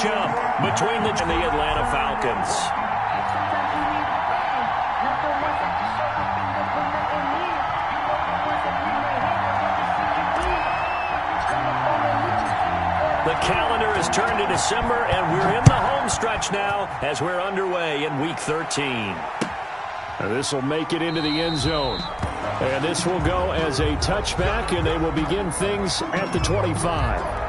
matchup between the Atlanta Falcons. The calendar has turned to December, and we're in the home stretch now as we're underway in Week 13. And this will make it into the end zone. And this will go as a touchback, and they will begin things at the 25.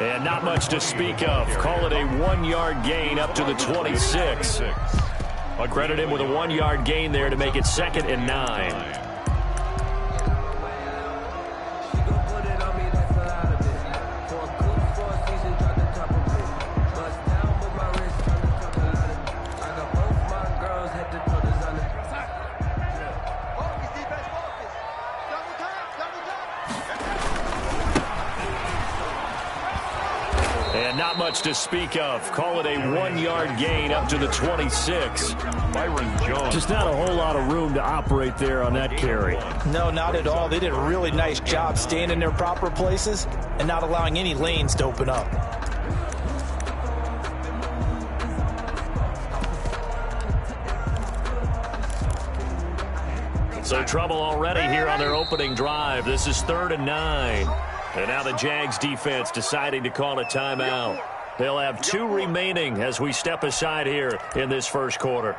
And not much to speak of. Call it a 1-yard gain up to the 26. I'll credit him with a 1-yard gain there to make it 2nd and 9. Not much to speak of. Call it a 1-yard gain up to the 26. Byron Jones. Just not a whole lot of room to operate there on that carry. No, not at all. They did a really nice job staying in their proper places and not allowing any lanes to open up. So trouble already here on their opening drive. This is 3rd and 9. And now the Jags defense deciding to call a timeout. They'll have 2 remaining as we step aside here in this first quarter.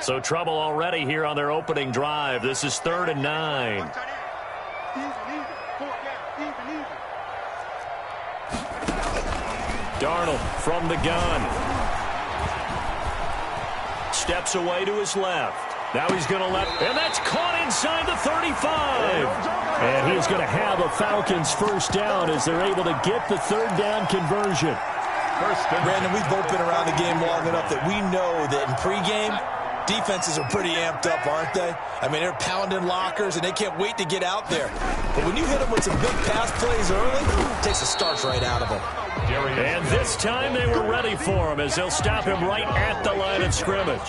So trouble already here on their opening drive. This is 3rd and 9. Darnold from the gun. Steps away to his left. Now he's going to and that's caught inside the 35. And he's going to have a Falcons first down as they're able to get the 3rd down conversion. Brandon, we've both been around the game long enough that we know that in pregame, defenses are pretty amped up, aren't they? I mean, they're pounding lockers, and they can't wait to get out there. But when you hit them with some big pass plays early, it takes the starch right out of them. And this time they were ready for him as they'll stop him right at the line of scrimmage.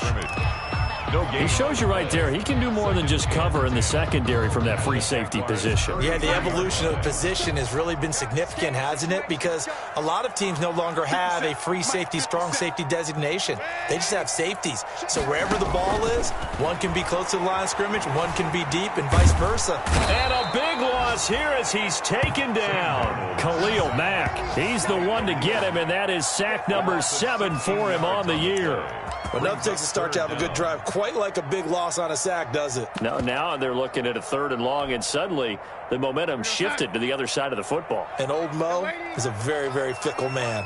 He shows you right there, he can do more than just cover in the secondary from that free safety position. Yeah, the evolution of the position has really been significant, hasn't it? Because a lot of teams no longer have a free safety, strong safety designation. They just have safeties. So wherever the ball is, one can be close to the line of scrimmage, one can be deep, and vice versa. And a big loss here as he's taken down. Khalil Mack, he's the one to get him, and that is sack number 7 for him on the year. But nothing takes a start to have a good drive quite like a big loss on a sack, does it? Now they're looking at a 3rd and long, and suddenly the momentum shifted to the other side of the football. And old Mo is a very, very fickle man.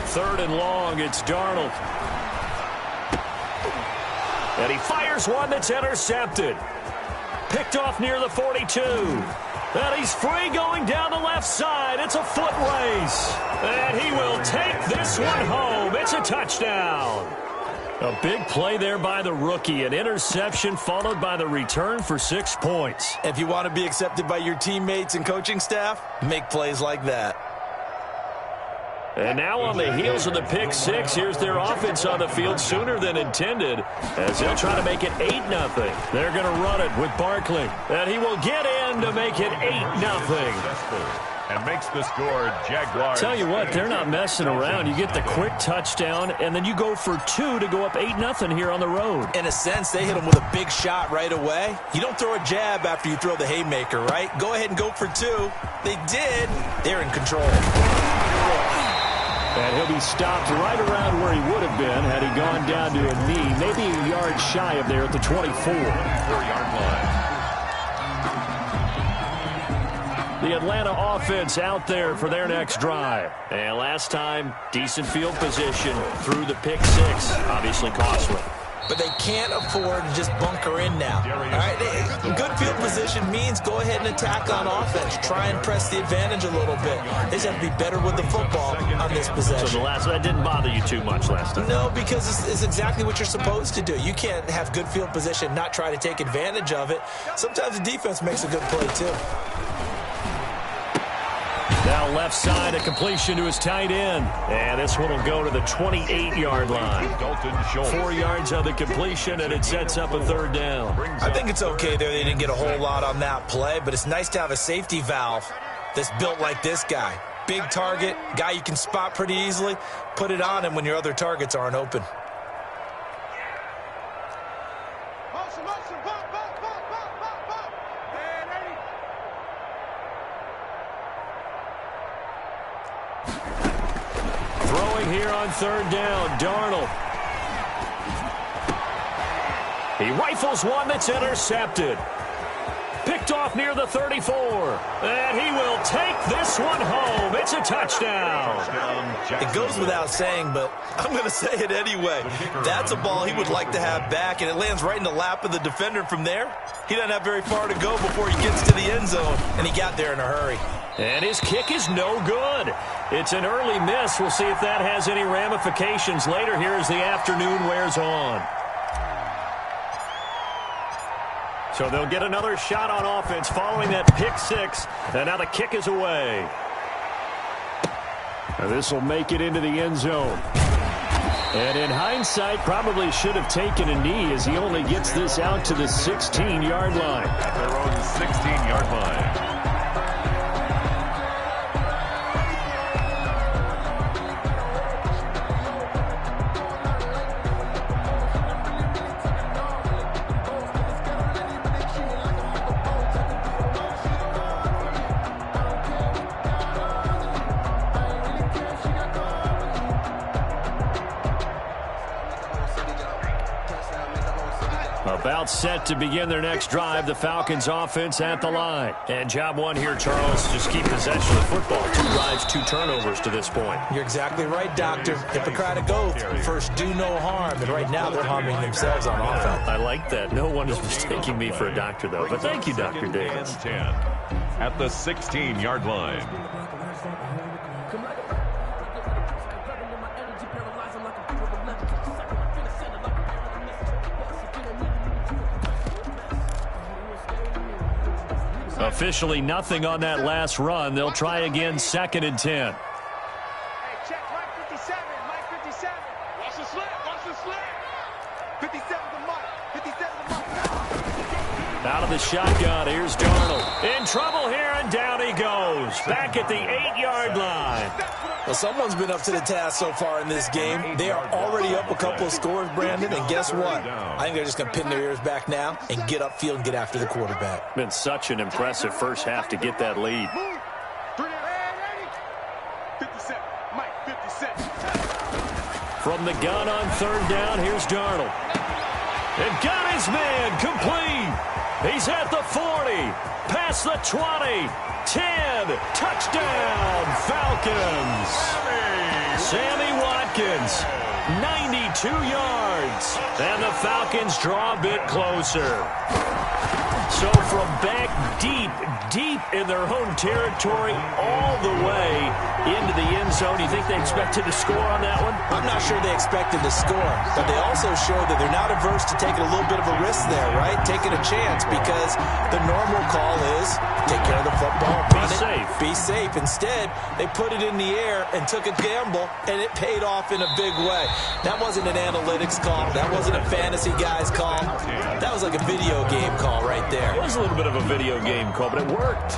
Third and long, it's Darnold. And he fires one that's intercepted. Picked off near the 42. And he's free going down the left side. It's a foot race. And he will take this one home. It's a touchdown. A big play there by the rookie. An interception followed by the return for 6 points. If you want to be accepted by your teammates and coaching staff, make plays like that. And now on the heels of the pick 6, here's their offense on the field sooner than intended as they'll try to make it 8-0. They're going to run it with Barkley, and he will get in to make it 8-0. And makes the score Jaguars. Tell you what, they're not messing around. You get the quick touchdown, and then you go for 2 to go up 8-0 here on the road. In a sense, they hit them with a big shot right away. You don't throw a jab after you throw the haymaker, right? Go ahead and go for 2. They did. They're in control. And he'll be stopped right around where he would have been had he gone down to a knee, maybe a yard shy of there at the 24. 4-yard line. The Atlanta offense out there for their next drive. And last time, decent field position through the pick six. Obviously costly. But they can't afford to just bunker in now. All right, good field position means go ahead and attack on offense. Try and press the advantage a little bit. They just have to be better with the football on this possession. So that didn't bother you too much last time? No, because it's exactly what you're supposed to do. You can't have good field position, not try to take advantage of it. Sometimes the defense makes a good play, too. Now left side, a completion to his tight end. And this one will go to the 28-yard line. 4 yards on the completion, and it sets up a 3rd down. I think it's okay there. They didn't get a whole lot on that play, but it's nice to have a safety valve that's built like this guy. Big target, guy you can spot pretty easily. Put it on him when your other targets aren't open. Here on 3rd down, Darnold. He rifles one that's intercepted. Picked off near the 34. And he will take this one home. It's a touchdown. It goes without saying, but I'm going to say it anyway. That's a ball he would like to have back, and it lands right in the lap of the defender from there. He doesn't have very far to go before he gets to the end zone, and he got there in a hurry. And his kick is no good. It's an early miss. We'll see if that has any ramifications later here as the afternoon wears on. So they'll get another shot on offense following that pick six. And now the kick is away. This will make it into the end zone. And in hindsight, probably should have taken a knee as he only gets this out to the 16-yard line. At their own 16-yard line. About set to begin their next drive, the Falcons offense at the line. And job one here, Charles, just keep possession of the football. 2 drives, 2 turnovers to this point. You're exactly right, Doctor. Hippocratic oath, first do no harm. And right now they're harming themselves on offense. I like that. No one is mistaking me for a doctor, though. But thank you, Dr. Davis. 10 at the 16-yard line. Officially nothing on that last run. They'll try again, 2nd and 10. Hey, check, Mike 57, Mike 57. Watch the slip, watch the slip. 57 to Mike, 57 to Mike. Out of the shotgun, here's Darnold. In trouble here, and down he goes. Back at the 8-yard line. Well, someone's been up to the task so far in this game. They are already up a couple of scores, Brandon, and guess what? I think they're just going to pin their ears back now and get upfield and get after the quarterback. Been such an impressive first half to get that lead. 57, Mike 57. From the gun on 3rd down, here's Darnold. And got his man complete. He's at the 40, past the 20, 10, touchdown, Falcons. Sammy Watkins, 92 yards, and the Falcons draw a bit closer. So from back deep in their own territory, all the way into the end zone, you think they expected to score on that one? I'm not sure they expected to score, but they also showed that they're not averse to taking a little bit of a risk there, right? Taking a chance, because the normal call is take care of the football, run it, safe. Be safe. Instead, they put it in the air and took a gamble, and it paid off in a big way. That wasn't an analytics call. That wasn't a fantasy guy's call. That was like a video game call right there. It was a little bit of a video game call, but it worked.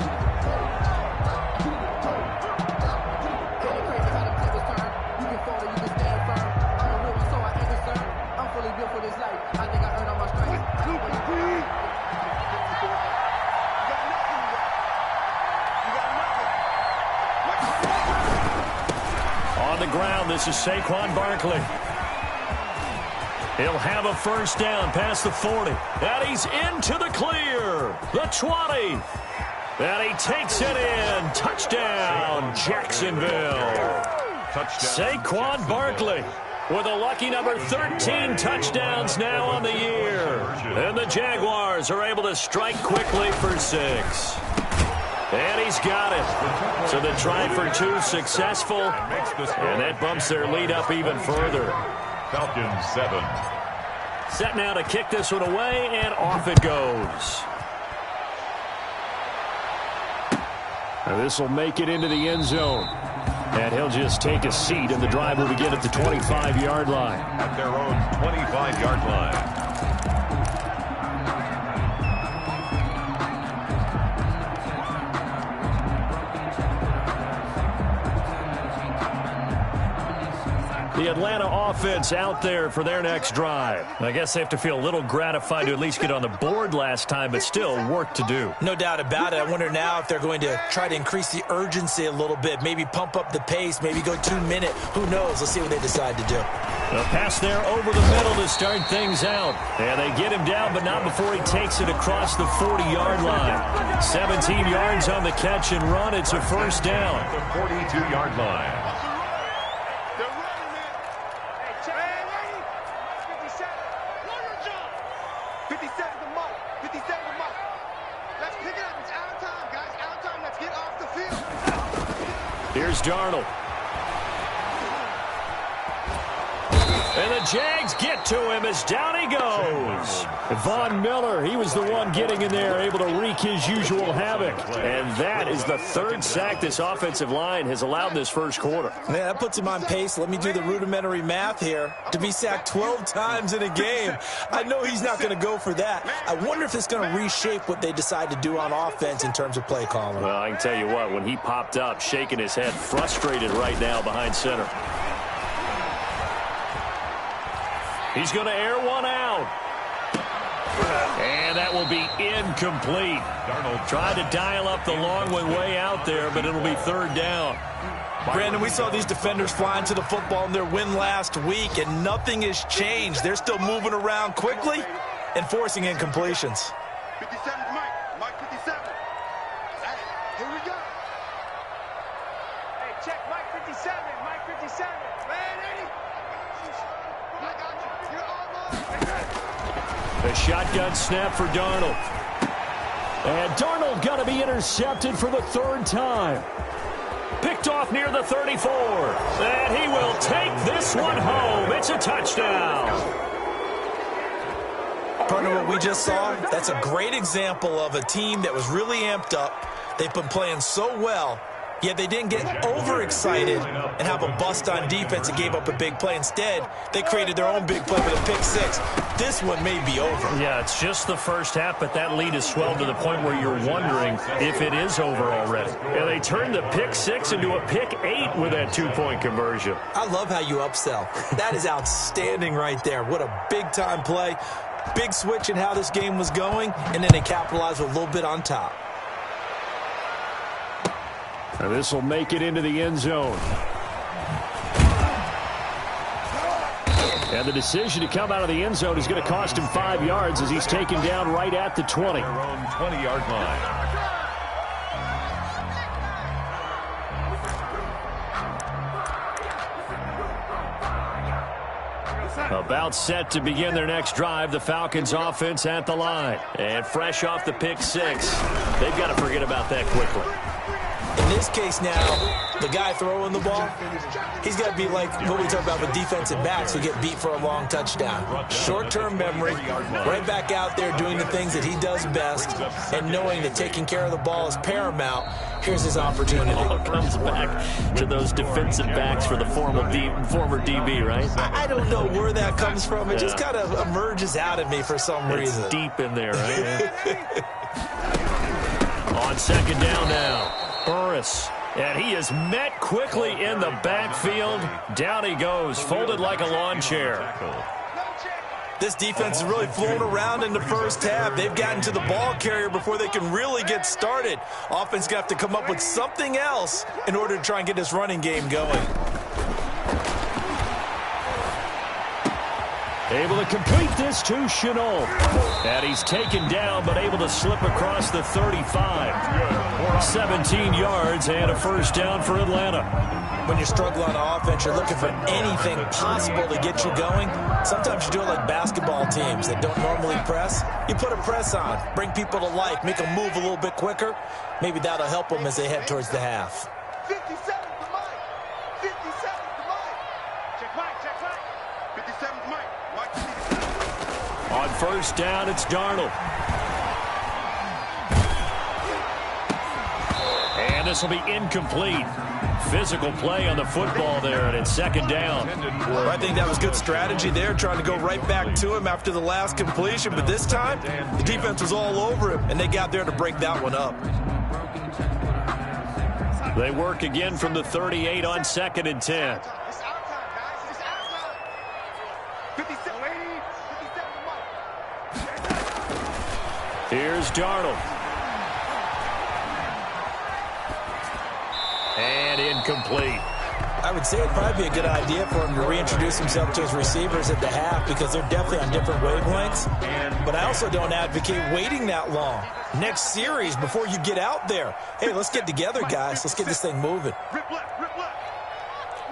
On the ground, this is Saquon Barkley. He'll have a first down past the 40. And he's into the clear. The 20. And he takes it in. Touchdown, Jacksonville. Saquon Barkley with a lucky number 13 touchdowns now on the year. And the Jaguars are able to strike quickly for 6. And he's got it. So the try for 2 successful. And that bumps their lead up even further. Falcons 7. Set now to kick this one away, and off it goes. Now this will make it into the end zone. And he'll just take a seat, and the drive will begin at the 25-yard line. At their own 25-yard line. The Atlanta offense out there for their next drive. I guess they have to feel a little gratified to at least get on the board last time, but still work to do. No doubt about it. I wonder now if they're going to try to increase the urgency a little bit, maybe pump up the pace, maybe go 2-minute. Who knows? Let's see what they decide to do. A pass there over the middle to start things out. And they get him down, but not before he takes it across the 40-yard line. 17 yards on the catch and run. It's a first down. The 42-yard line. 57 the mark. 57 the mark. Let's pick it up. It's out of time, guys. Out of time. Let's get off the field. Here's Darnold. And the Jags get to him as down he goes. Von Miller, he was the one getting in there, able to wreak his usual havoc. And that is the 3rd sack this offensive line has allowed in this first quarter. Man, that puts him on pace. Let me do the rudimentary math here. To be sacked 12 times in a game, I know he's not going to go for that. I wonder if it's going to reshape what they decide to do on offense in terms of play calling. Well, I can tell you what, when he popped up, shaking his head, frustrated right now behind center. He's going to air one out. And that will be incomplete. Darnold tried to dial up the long one way out there, but it'll be 3rd down. Brandon, we saw these defenders flying to the football in their win last week, and nothing has changed. They're still moving around quickly and forcing incompletions. 57 Mike. Mike 57. Hey, here we go. Hey, check Mike 57. Mike 57. Man, 80. I got you. You're almost. A shotgun snap for Darnold. And Darnold got to be intercepted for the 3rd time. Picked off near the 34. And he will take this one home. It's a touchdown. Partner, what we just saw, that's a great example of a team that was really amped up. They've been playing so well, yet they didn't get overexcited and have a bust on defense and gave up a big play. Instead, they created their own big play with a pick 6. This one may be over. Yeah, it's just the first half, but that lead has swelled to the point where you're wondering if it is over already. And they turned the pick 6 into a pick 8 with that 2-point conversion. I love how you upsell. That is outstanding right there. What a big-time play. Big switch in how this game was going, and then they capitalized with a little bit on top. And this will make it into the end zone. And the decision to come out of the end zone is going to cost him 5 yards as he's taken down right at the 20. Their own 20-yard line. About set to begin their next drive, the Falcons offense at the line. And fresh off the pick 6, they've got to forget about that quickly. In this case now, the guy throwing the ball, he's got to be like what we talk about with defensive backs who get beat for a long touchdown. Short-term memory, right back out there doing the things that he does best, and knowing that taking care of the ball is paramount. Here's his opportunity. All comes back to those defensive backs for the former DB, right? I don't know where that comes from. It just kind of emerges out of me for some reason. It's deep in there, right? On 2nd down now. Burris, and he is met quickly in the backfield. Down he goes, folded like a lawn chair. This defense is really flown around in the first half. They've gotten to the ball carrier before they can really get started. Offense got to come up with something else in order to try and get this running game going. Able to complete this to Chenault. And he's taken down, but able to slip across the 35. 17 yards and a first down for Atlanta. When you're struggling on offense, you're looking for anything possible to get you going. Sometimes you do it like basketball teams that don't normally press. You put a press on, bring people to life, make them move a little bit quicker. Maybe that'll help them as they head towards the half. 57 to Mike. 57 to Mike. Check Mike, check Mike. 57 to Mike. Mike. On first down, it's Darnold. And this will be incomplete. Physical play on the football there, and it's second down. Well, I think that was good strategy there, trying to go right back to him after the last completion. But this time, the defense was all over him, and they got there to break that one up. They work again from the 38 on 2nd and 10. It's our time, guys. It's our time. 57 to Mike. Here's Darnold. And incomplete. I would say it'd probably be a good idea for him to reintroduce himself to his receivers at the half because they're definitely on different wavelengths. But I also don't advocate waiting that long. Next series, before you get out there, hey, let's get together, guys. Let's get this thing moving. Rip left, rip left.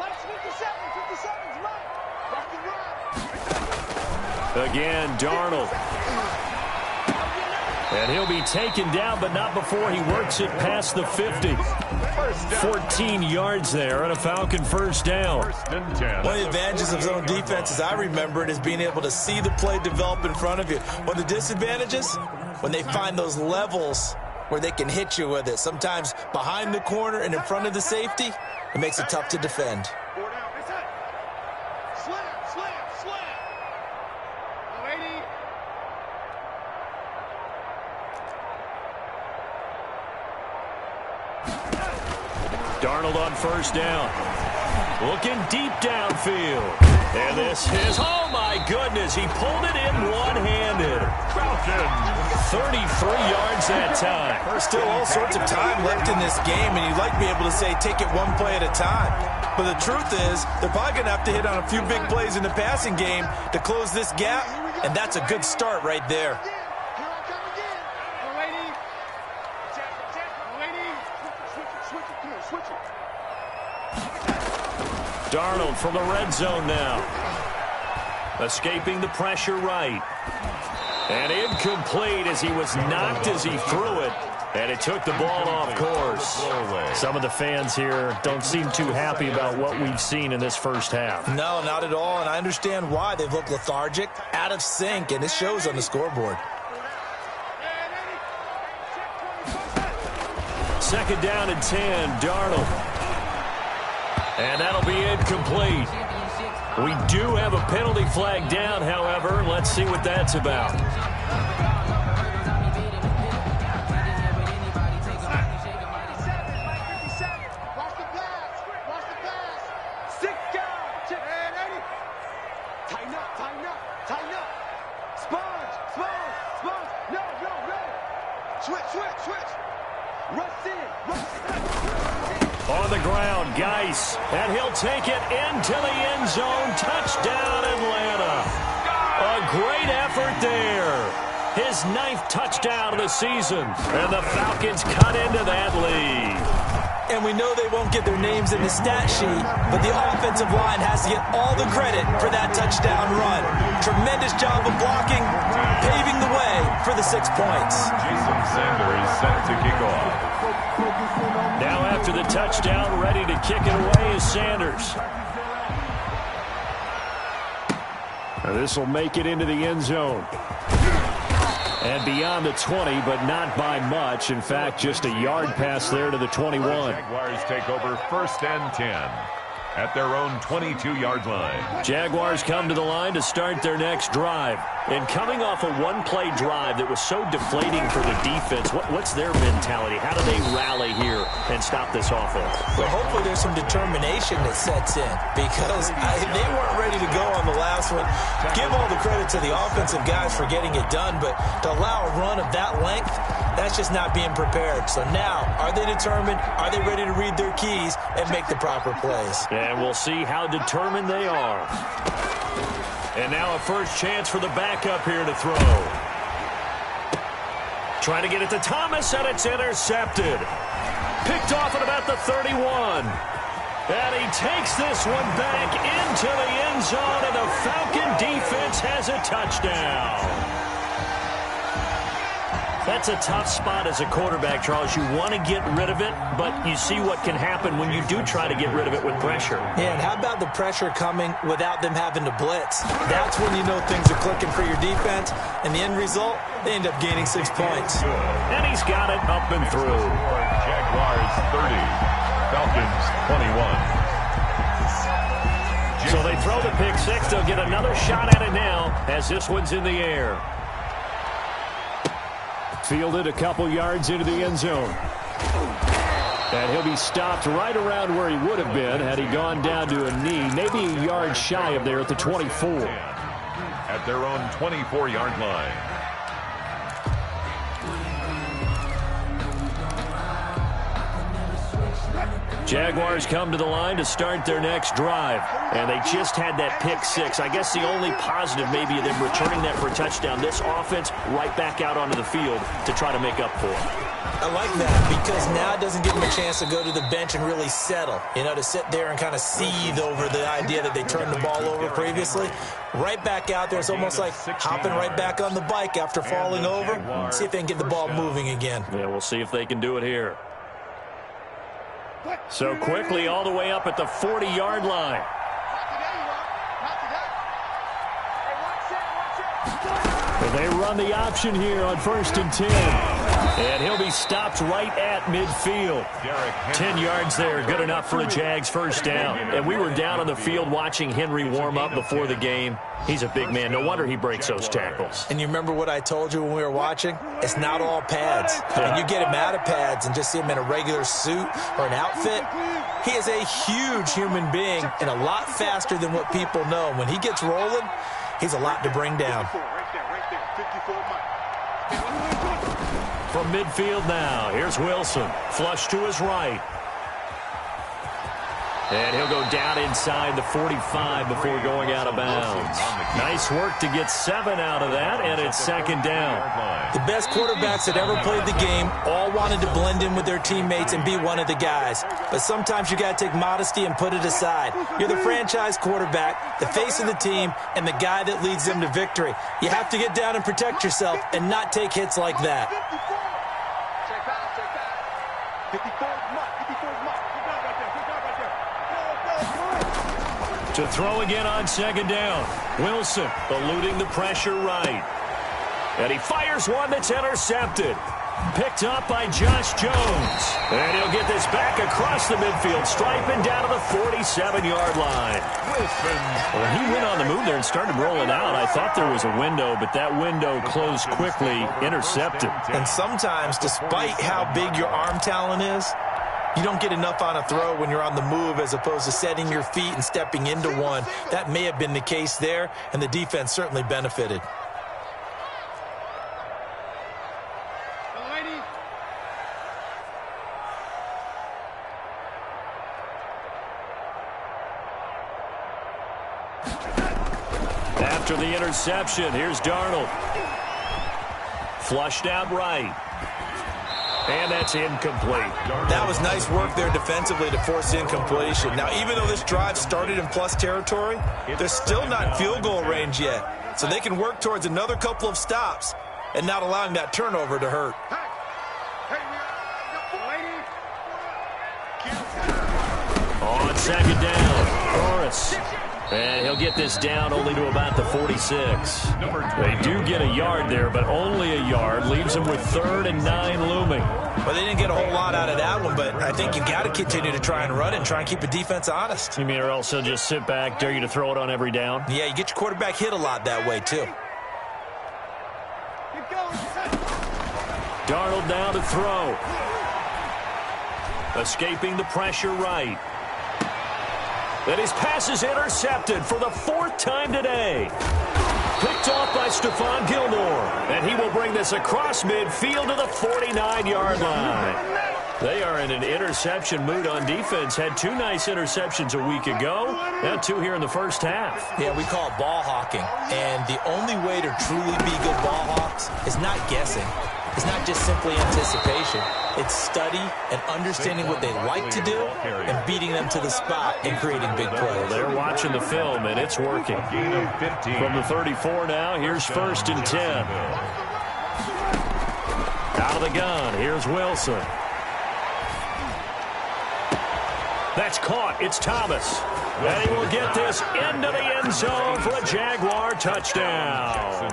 Mike's 57, 57's Mike. Rock and run. Again, Darnold. And he'll be taken down, but not before he works it past the 50. 14 yards there and a Falcon first down. One of the advantages of zone defense, as I remember it, is being able to see the play develop in front of you. One of the disadvantages, when they find those levels where they can hit you with it. Sometimes behind the corner and in front of the safety, it makes it tough to defend. 4 down. It's it. Slam. 80. Darnold on first down. Looking deep downfield. And this is, oh my goodness, he pulled it in one-handed. 33 yards that time. There's still all sorts of time left in this game, and you'd like to be able to say take it one play at a time. But the truth is, they're probably going to have to hit on a few big plays in the passing game to close this gap, and that's a good start right there. Here I come again. Lady. Check. Lady. Switch it. Come on, switch it. Darnold from the red zone now. Escaping the pressure right. And incomplete as he was knocked as he threw it. And it took the ball off course. Some of the fans here don't seem too happy about what we've seen in this first half. No, not at all, and I understand why. They've looked lethargic, out of sync, and it shows on the scoreboard. Second down and 10, Darnold. And that'll be incomplete. We do have a penalty flag down, however. Let's see what that's about. Watch the pass. 6 down. Check. Tighten up. Sponge. No. Switch. Rush in. On the ground, Geis, and he'll take it into the end zone. Touchdown, Atlanta. A great effort there. His 9th touchdown of the season, and the Falcons cut into that lead. And we know they won't get their names in the stat sheet, but the offensive line has to get all the credit for that touchdown run. Tremendous job of blocking, paving the way for the 6 points. Jason Sanders set to kick off. Now after the touchdown, ready to kick it away is Sanders. This will make it into the end zone. And beyond the 20, but not by much. In fact, just a yard pass there to the 21. Jaguars take over 1st and 10 at their own 22-yard line. Jaguars come to the line to start their next drive. And coming off a one-play drive that was so deflating for the defense, what's their mentality? How do they rally here and stop this offense? Well, hopefully there's some determination that sets in because they weren't ready to go on the last one. Give all the credit to the offensive guys for getting it done, but to allow a run of that length, that's just not being prepared. So now, are they determined? Are they ready to read their keys and make the proper plays? And we'll see how determined they are. And now a first chance for the backup here to throw. Trying to get it to Thomas, and it's intercepted. Picked off at about the 31. And he takes this one back into the end zone, and the Falcon defense has a touchdown. That's a tough spot as a quarterback, Charles. You want to get rid of it, but you see what can happen when you do try to get rid of it with pressure. Yeah, and how about the pressure coming without them having to blitz? That's when you know things are clicking for your defense, and the end result, they end up gaining 6 points. And he's got it up and through. Jaguars 30, Falcons 21. So they throw the pick six. They'll get another shot at it now as this one's in the air. Fielded a couple yards into the end zone. And he'll be stopped right around where he would have been had he gone down to a knee, maybe a yard shy of there at the 24. At their own 24-yard line. Jaguars come to the line to start their next drive. And they just had that pick six. I guess the only positive maybe of them returning that for a touchdown. This offense right back out onto the field to try to make up for it. I like that because now it doesn't give them a chance to go to the bench and really settle. You know, to sit there and kind of seethe over the idea that they turned the ball over previously. Right back out there. It's almost like hopping right back on the bike after falling over. See if they can get the ball moving again. Yeah, we'll see if they can do it here. So quickly all the way up at the 40-yard line. But they run the option here on 1st and 10. And he'll be stopped right at midfield. 10 yards there, good enough for a Jags first down. And we were down on the field watching Henry warm up before the game. He's a big man. No wonder he breaks those tackles. And you remember what I told you when we were watching? It's not all pads. I mean, you get him out of pads and just see him in a regular suit or an outfit. He is a huge human being and a lot faster than what people know. When he gets rolling, he's a lot to bring down. From midfield now, here's Wilson. Flush to his right. And he'll go down inside the 45 before going out of bounds. Nice work to get 7 out of that, and it's 2nd down. The best quarterbacks that ever played the game all wanted to blend in with their teammates and be one of the guys. But sometimes you got to take modesty and put it aside. You're the franchise quarterback, the face of the team, and the guy that leads them to victory. You have to get down and protect yourself and not take hits like that. To throw again on 2nd down. Wilson eluding the pressure right. And he fires one that's intercepted. Picked up by Josh Jones. And he'll get this back across the midfield stripe and down to the 47-yard line. When he went on the move there and started rolling out, I thought there was a window, but that window closed quickly, intercepted. And sometimes, despite how big your arm talent is, you don't get enough on a throw when you're on the move as opposed to setting your feet and stepping into one. That may have been the case there, and the defense certainly benefited. After the interception, here's Darnold. Flushed out right. And that's incomplete. That was nice work there defensively to force incompletion. Now, even though this drive started in plus territory, they're still not in field goal range yet. So they can work towards another couple of stops and not allowing that turnover to hurt. On 2nd down, Morris. And he'll get this down only to about the 46. They do get a yard there, but only a yard. Leaves them with 3rd and 9 looming. Well, they didn't get a whole lot out of that one, but I think you've got to continue to try and run and try and keep the defense honest. You mean or else he'll just sit back, dare you to throw it on every down? Yeah, you get your quarterback hit a lot that way, too. Darnold down to throw. Escaping the pressure right. Then his pass is intercepted for the 4th time today. Picked off by Stephon Gilmore. And he will bring this across midfield to the 49-yard line. They are in an interception mood on defense. Had 2 nice interceptions a week ago. Now 2 here in the first half. Yeah, we call it ball hawking. And the only way to truly be good ball hawks is not guessing. It's not just simply anticipation. It's study and understanding what they like to do and beating them to the spot and creating big plays. They're watching the film, and it's working. From the 34 now, here's 1st and 10. Out of the gun, here's Wilson. That's caught. It's Thomas. And he will get this into the end zone for a Jaguar touchdown.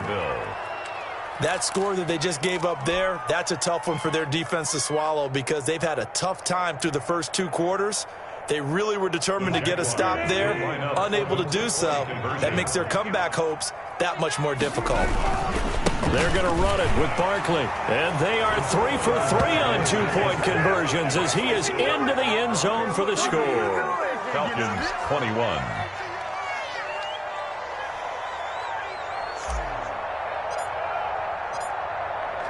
That score that they just gave up there, that's a tough one for their defense to swallow because they've had a tough time through the first 2 quarters. They really were determined to get a stop there, unable to do so. That makes their comeback hopes that much more difficult. They're going to run it with Barkley. And they are 3 for 3 on 2-point conversions as he is into the end zone for the score. Falcons 21.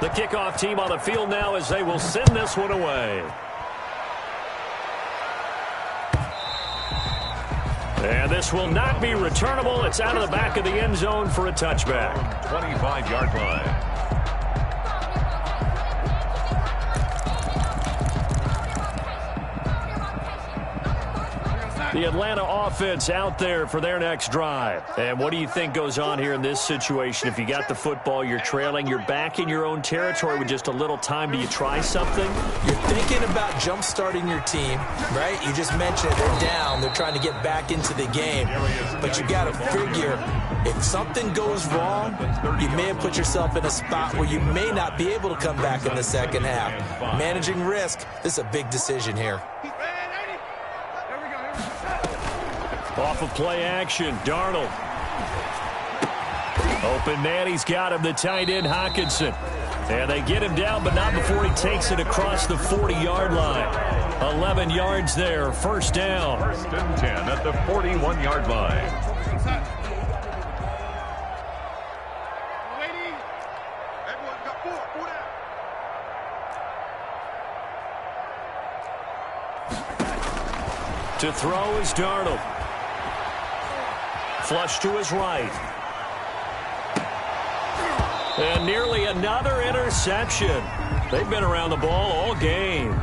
The kickoff team on the field now as they will send this one away. And this will not be returnable. It's out of the back of the end zone for a touchback. 25-yard line. The Atlanta offense out there for their next drive. And what do you think goes on here in this situation? If you got the football, you're trailing, you're back in your own territory with just a little time. Do you try something? You're thinking about jump-starting your team, right? You just mentioned it. They're down. They're trying to get back into the game. But you got to figure if something goes wrong, you may have put yourself in a spot where you may not be able to come back in the second half. Managing risk, this is a big decision here. Off of play action, Darnold. Open man, he's got him, the tight end, Hockenson. And they get him down, but not before he takes it across the 40-yard line. 11 yards there, 1st down. 1st and 10 at the 41-yard line. To throw is Darnold. Flush to his right. And nearly another interception. They've been around the ball all game.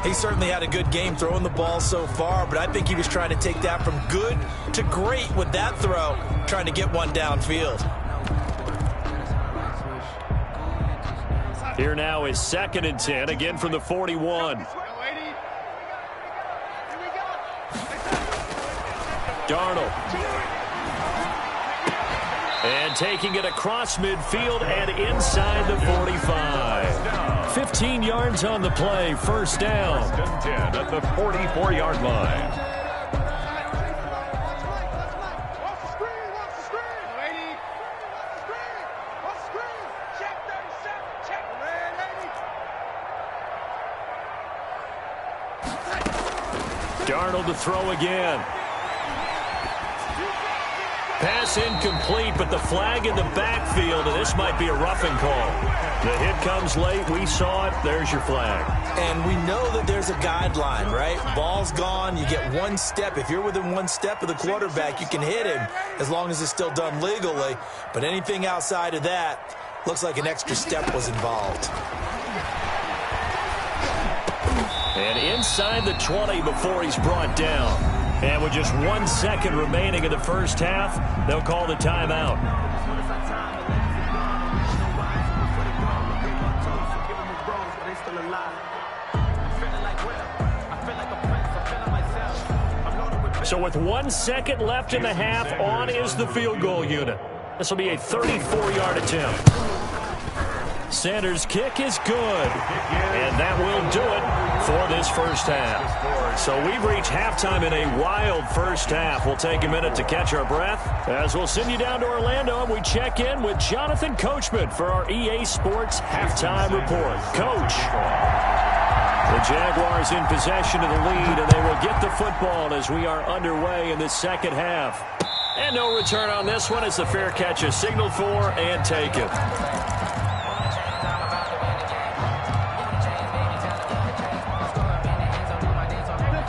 He certainly had a good game throwing the ball so far, but I think he was trying to take that from good to great with that throw, trying to get one downfield. Here now is 2nd and 10, again from the 41. Darnold. And taking it across midfield and inside the 45. 15 yards on the play, 1st down. 1st and 10 at the 44-yard line. Darnold to throw again. Pass incomplete, but the flag in the backfield, and this might be a roughing call. The hit comes late. We saw it. There's your flag. And we know that there's a guideline, right? Ball's gone. You get 1 step. If you're within 1 step of the quarterback, you can hit him as long as it's still done legally. But anything outside of that, looks like an extra step was involved. And inside the 20 before he's brought down. And with just 1 second remaining in the first half, they'll call the timeout. So with 1 second left in the half, on is the field goal unit. This will be a 34-yard attempt. Sanders' kick is good, and that will do it for this first half. So we've reached halftime in a wild first half. We'll take a minute to catch our breath as we'll send you down to Orlando, and we check in with Jonathan Coachman for our EA Sports Halftime Report. Coach, the Jaguars in possession of the lead, and they will get the football as we are underway in the second half. And no return on this one as the fair catch is signaled for and taken.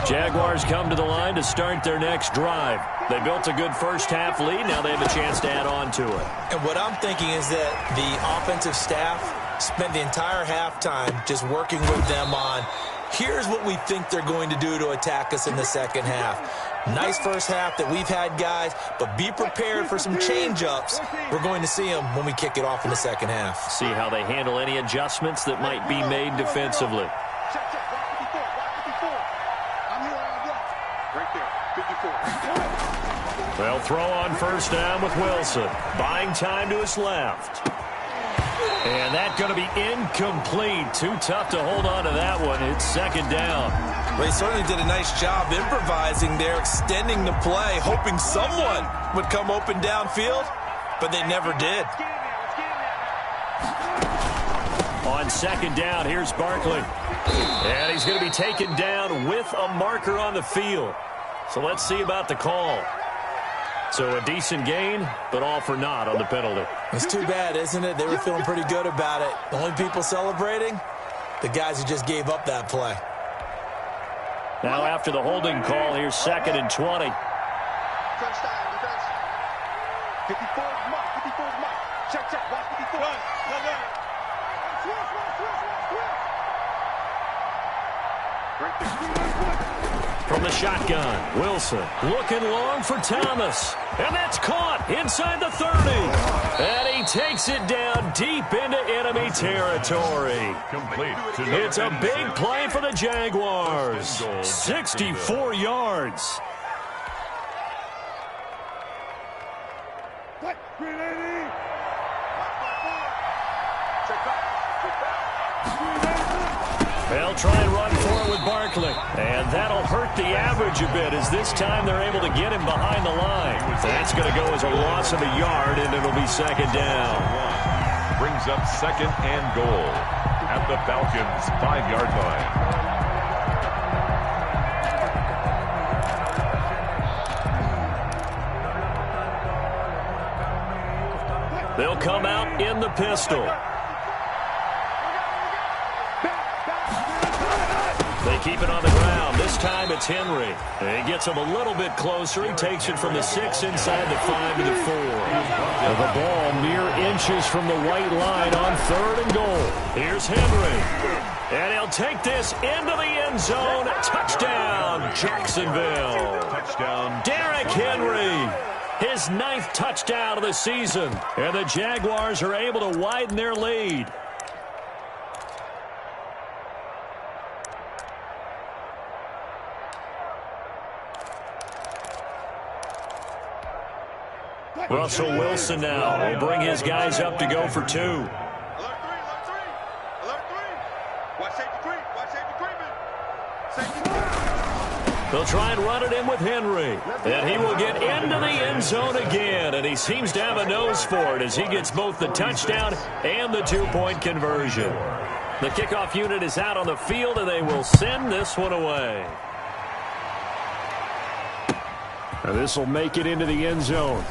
Jaguars come to the line to start their next drive. They built a good first-half lead. Now they have a chance to add on to it. And what I'm thinking is that the offensive staff spent the entire halftime just working with them on, here's what we think they're going to do to attack us in the second half. Nice first half that we've had, guys, but be prepared for some change-ups. We're going to see them when we kick it off in the second half. See how they handle any adjustments that might be made defensively. They'll throw on first down with Wilson. Buying time to his left. And that's going to be incomplete. Too tough to hold on to that one. It's second down. Well, he certainly did a nice job improvising there, extending the play, hoping someone would come open downfield, but they never did. On second down, here's Barkley. And he's going to be taken down with a marker on the field. So let's see about the call. So a decent gain, but all for naught on the penalty. It's too bad, isn't it? They were feeling pretty good about it. The only people celebrating, the guys who just gave up that play. Now after the holding call, here's 2nd and 20. Touchdown, defense. 54 is Mike. 54 is Mike. Check, check. Watch 54. Run. Right there. From the shotgun, Wilson looking long for Thomas. And that's caught inside the 30. And he takes it down deep into enemy territory. Complete. It's a big play for the Jaguars. 64 yards. They'll try and run for it with Barkley. And that'll hurt the average a bit as this time they're able to get him behind the line. That's going to go as a loss of a yard, and it'll be second down. Brings up 2nd and goal at the Falcons' 5-yard line. They'll come out in the pistol. They keep it on the ground. This time it's Henry. He gets him a little bit closer. He takes it from the 6 inside the 5 to the 4. The ball mere inches from the white line on 3rd and goal. Here's Henry. And he'll take this into the end zone. Touchdown, Jacksonville. Touchdown. Derrick Henry. His 9th touchdown of the season. And the Jaguars are able to widen their lead. Russell Wilson now will bring his guys up to go for 2. Alert 3, alert 3. Alert 3. Watch safety creep. Watch safety creeping. Safety creep. They'll try and run it in with Henry. And he will get into the end zone again. And he seems to have a nose for it as he gets both the touchdown and the 2-point conversion. The kickoff unit is out on the field, and they will send this one away. Now this will make it into the end zone.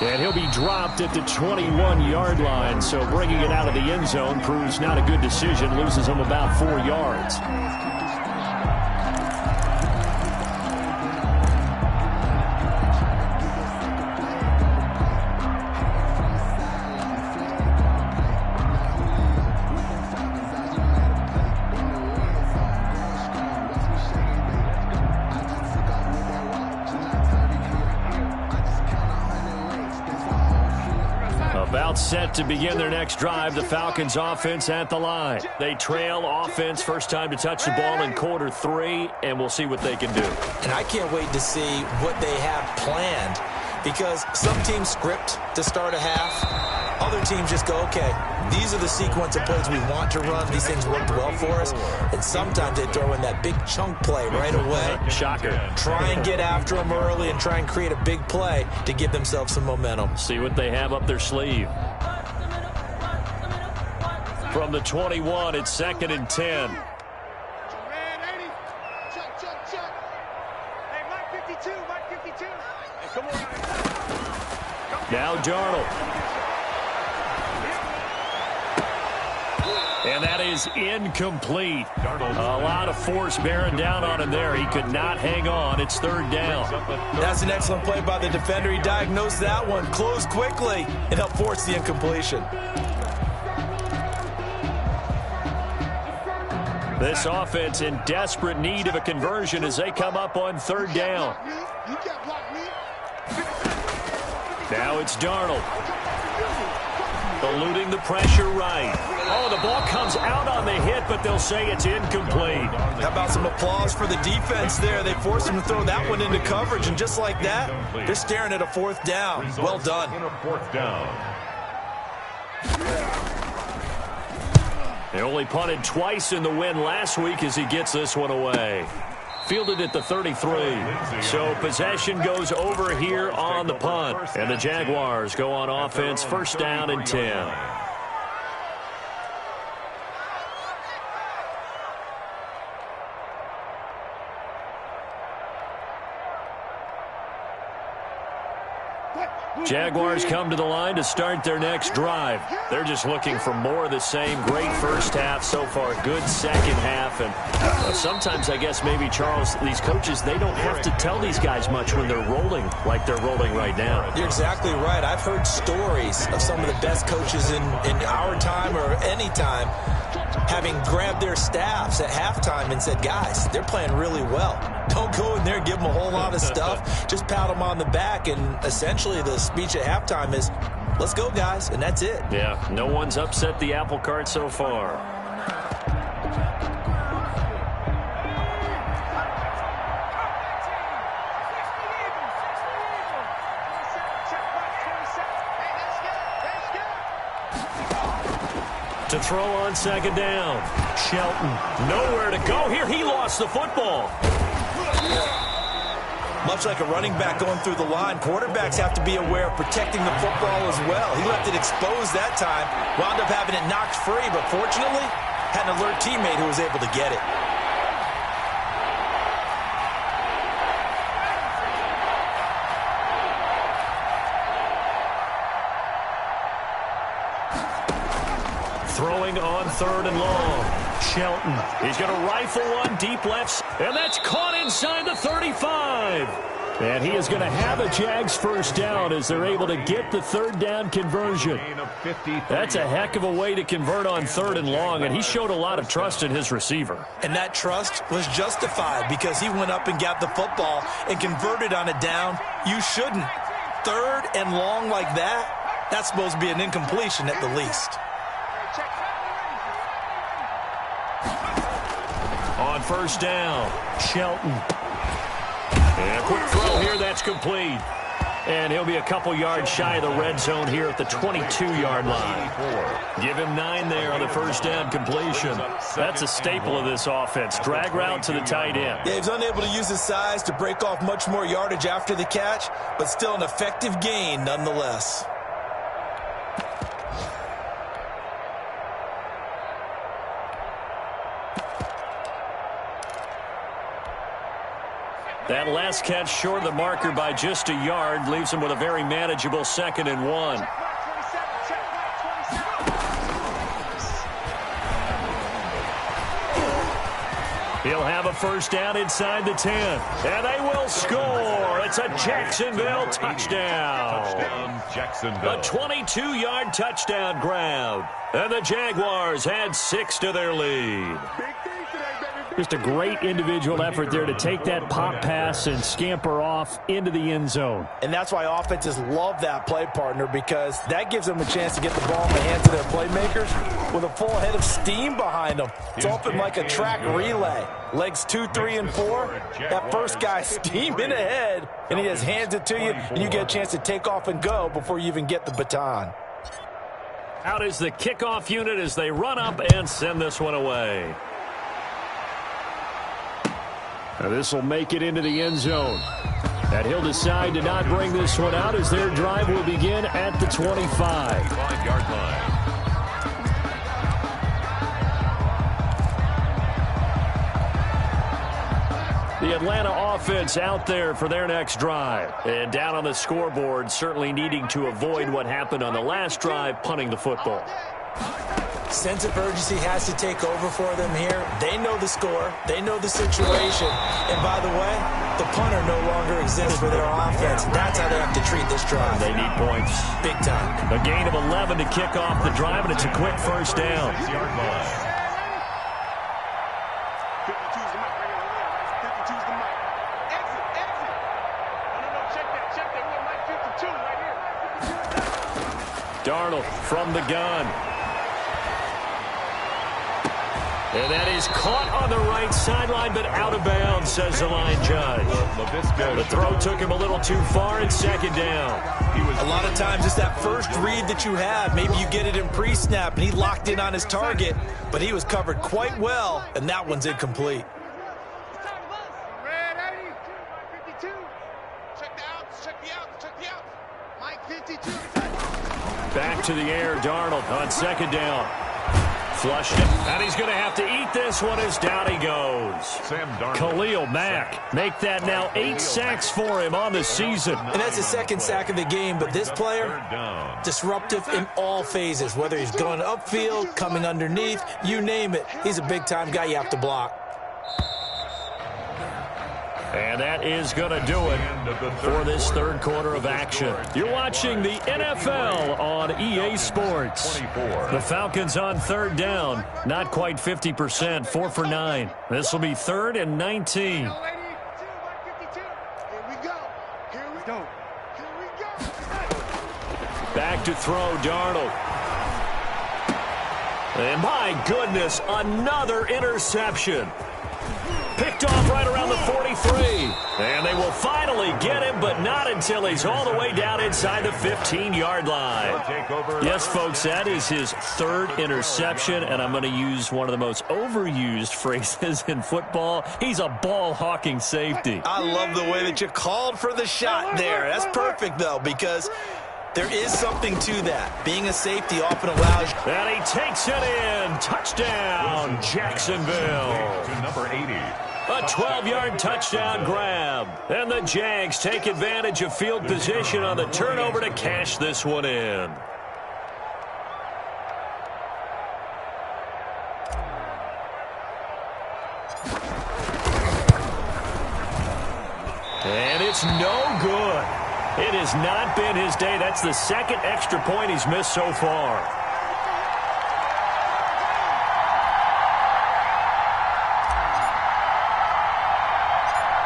And he'll be dropped at the 21-yard line, so bringing it out of the end zone proves not a good decision, loses him about 4 yards. About set to begin their next drive, the Falcons offense at the line. They trail offense, first time to touch the ball in quarter 3, and we'll see what they can do. And I can't wait to see what they have planned, because some teams script to start a half. Other teams just go, okay, these are the sequence of plays we want to run. These things worked well for us. And sometimes they throw in that big chunk play right away. Shocker. Try and get after them early and try and create a big play to give themselves some momentum. See what they have up their sleeve. From the 21, it's 2nd and 10. Man, 80. Check, check, check. Hey, Mike 52. Mike 52. Hey, come on. Now Darnold. And that is incomplete. A lot of force bearing down on him there. He could not hang on. It's third down. That's an excellent play by the defender. He diagnosed that one, closed quickly, and helped force the incompletion. This offense in desperate need of a conversion as they come up on third down. Now it's Darnold. Eluding the pressure right. Oh, the ball comes out on the hit, but they'll say it's incomplete. How about some applause for the defense there? They forced him to throw that one into coverage, and just like that, they're staring at a fourth down. Well done. Fourth down. They only punted twice in the win last week as he gets this one away. Fielded at the 33. So possession goes over here on the punt. And the Jaguars go on offense, first down and 10. Jaguars come to the line to start their next drive. They're just looking for more of the same. Great first half so far. Good second half. And sometimes, I guess, maybe, Charles, these coaches, they don't have to tell these guys much when they're rolling like they're rolling right now. You're exactly right. I've heard stories of some of the best coaches in our time or any time having grabbed their staffs at halftime and said, guys, they're playing really well. Don't go in there and give them a whole lot of stuff. Just pat them on the back. And essentially the speech at halftime is, let's go, guys. And that's it. Yeah, no one's upset the apple cart so far. To throw on second down. Shelton, nowhere to go here. He lost the football. Much like a running back going through the line, quarterbacks have to be aware of protecting the football as well. He left it exposed that time, wound up having it knocked free, but fortunately, had an alert teammate who was able to get it. Throwing on third and long. Shelton. He's going to rifle one deep left, and that's caught inside the 35. And he is going to have a Jags first down as they're able to get the third down conversion. That's a heck of a way to convert on third and long, and he showed a lot of trust in his receiver. And that trust was justified because he went up and got the football and converted on a down. You shouldn't. Third and long like that, that's supposed to be an incompletion at the least. On first down, Shelton. And a quick throw here, that's complete. And he'll be a couple yards shy of the red zone here at the 22-yard line. Give him 9 there on the first down completion. That's a staple of this offense. Drag route to the tight end. Yeah, he's unable to use his size to break off much more yardage after the catch, but still an effective gain nonetheless. That last catch short of the marker by just a yard leaves him with a very manageable 2nd and 1. He'll have a first down inside the 10. And they will score. It's a Jacksonville touchdown. Jacksonville. A 22-yard touchdown grab. And the Jaguars add 6 to their lead. Just a great individual effort there to take that pop pass and scamper off into the end zone. And that's why offenses love that play, partner, because that gives them a chance to get the ball in the hands of their playmakers with a full head of steam behind them. It's often like a track relay. Legs 2, 3, and 4. That first guy steaming ahead, and he just hands it to you, and you get a chance to take off and go before you even get the baton. Out is the kickoff unit as they run up and send this one away. Now this will make it into the end zone. And he'll decide to not bring this one out as their drive will begin at the 25-yard line. The Atlanta offense out there for their next drive. And down on the scoreboard, certainly needing to avoid what happened on the last drive, punting the football. Sense of urgency has to take over for them here. They know the score. They know the situation. And by the way, the punter no longer exists for their offense. That's how they have to treat this drive. They need points. Big time. A gain of 11 to kick off the drive, and it's a quick first down. 6-yard line. 52's the mic right here. 52's the mic. Exit, exit. No, check that. We're at mic 52 right here. Darnold from the gun. And that is caught on the right sideline, but out of bounds, says the line judge. The throw took him a little too far, and second down. A lot of times it's that first read that you have. Maybe you get it in pre-snap, and he locked in on his target, but he was covered quite well, and that one's incomplete. Red 80, mic 52. Check the outs, check the outs. Mic 52. Back to the air, Darnold on second down. Flushed it, and he's going to have to eat this one as down he goes. Sam Darnold. Khalil Mack, make that now 8 sacks for him on the season. And that's his second sack of the game, but this player, disruptive in all phases, whether he's going upfield, coming underneath, you name it. He's a big-time guy you have to block. And that is going to do it for this third quarter of action. You're watching the NFL on EA Sports. The Falcons on third down, not quite 50%, 4 for 9. This will be 3rd and 19. Here we go. Back to throw, Darnold. And my goodness, another interception. Picked off right around the 43. And they will finally get him, but not until he's all the way down inside the 15-yard line. Yes, folks, that is his 3rd interception, and I'm going to use one of the most overused phrases in football. He's a ball-hawking safety. I love the way that you called for the shot there. That's perfect, though, because there is something to that. Being a safety often allows you. And he takes it in. Touchdown, Jacksonville. To number 80. A 12-yard touchdown grab. And the Jags take advantage of field position on the turnover to cash this one in. And it's no good. It has not been his day. That's the 2nd extra point he's missed so far.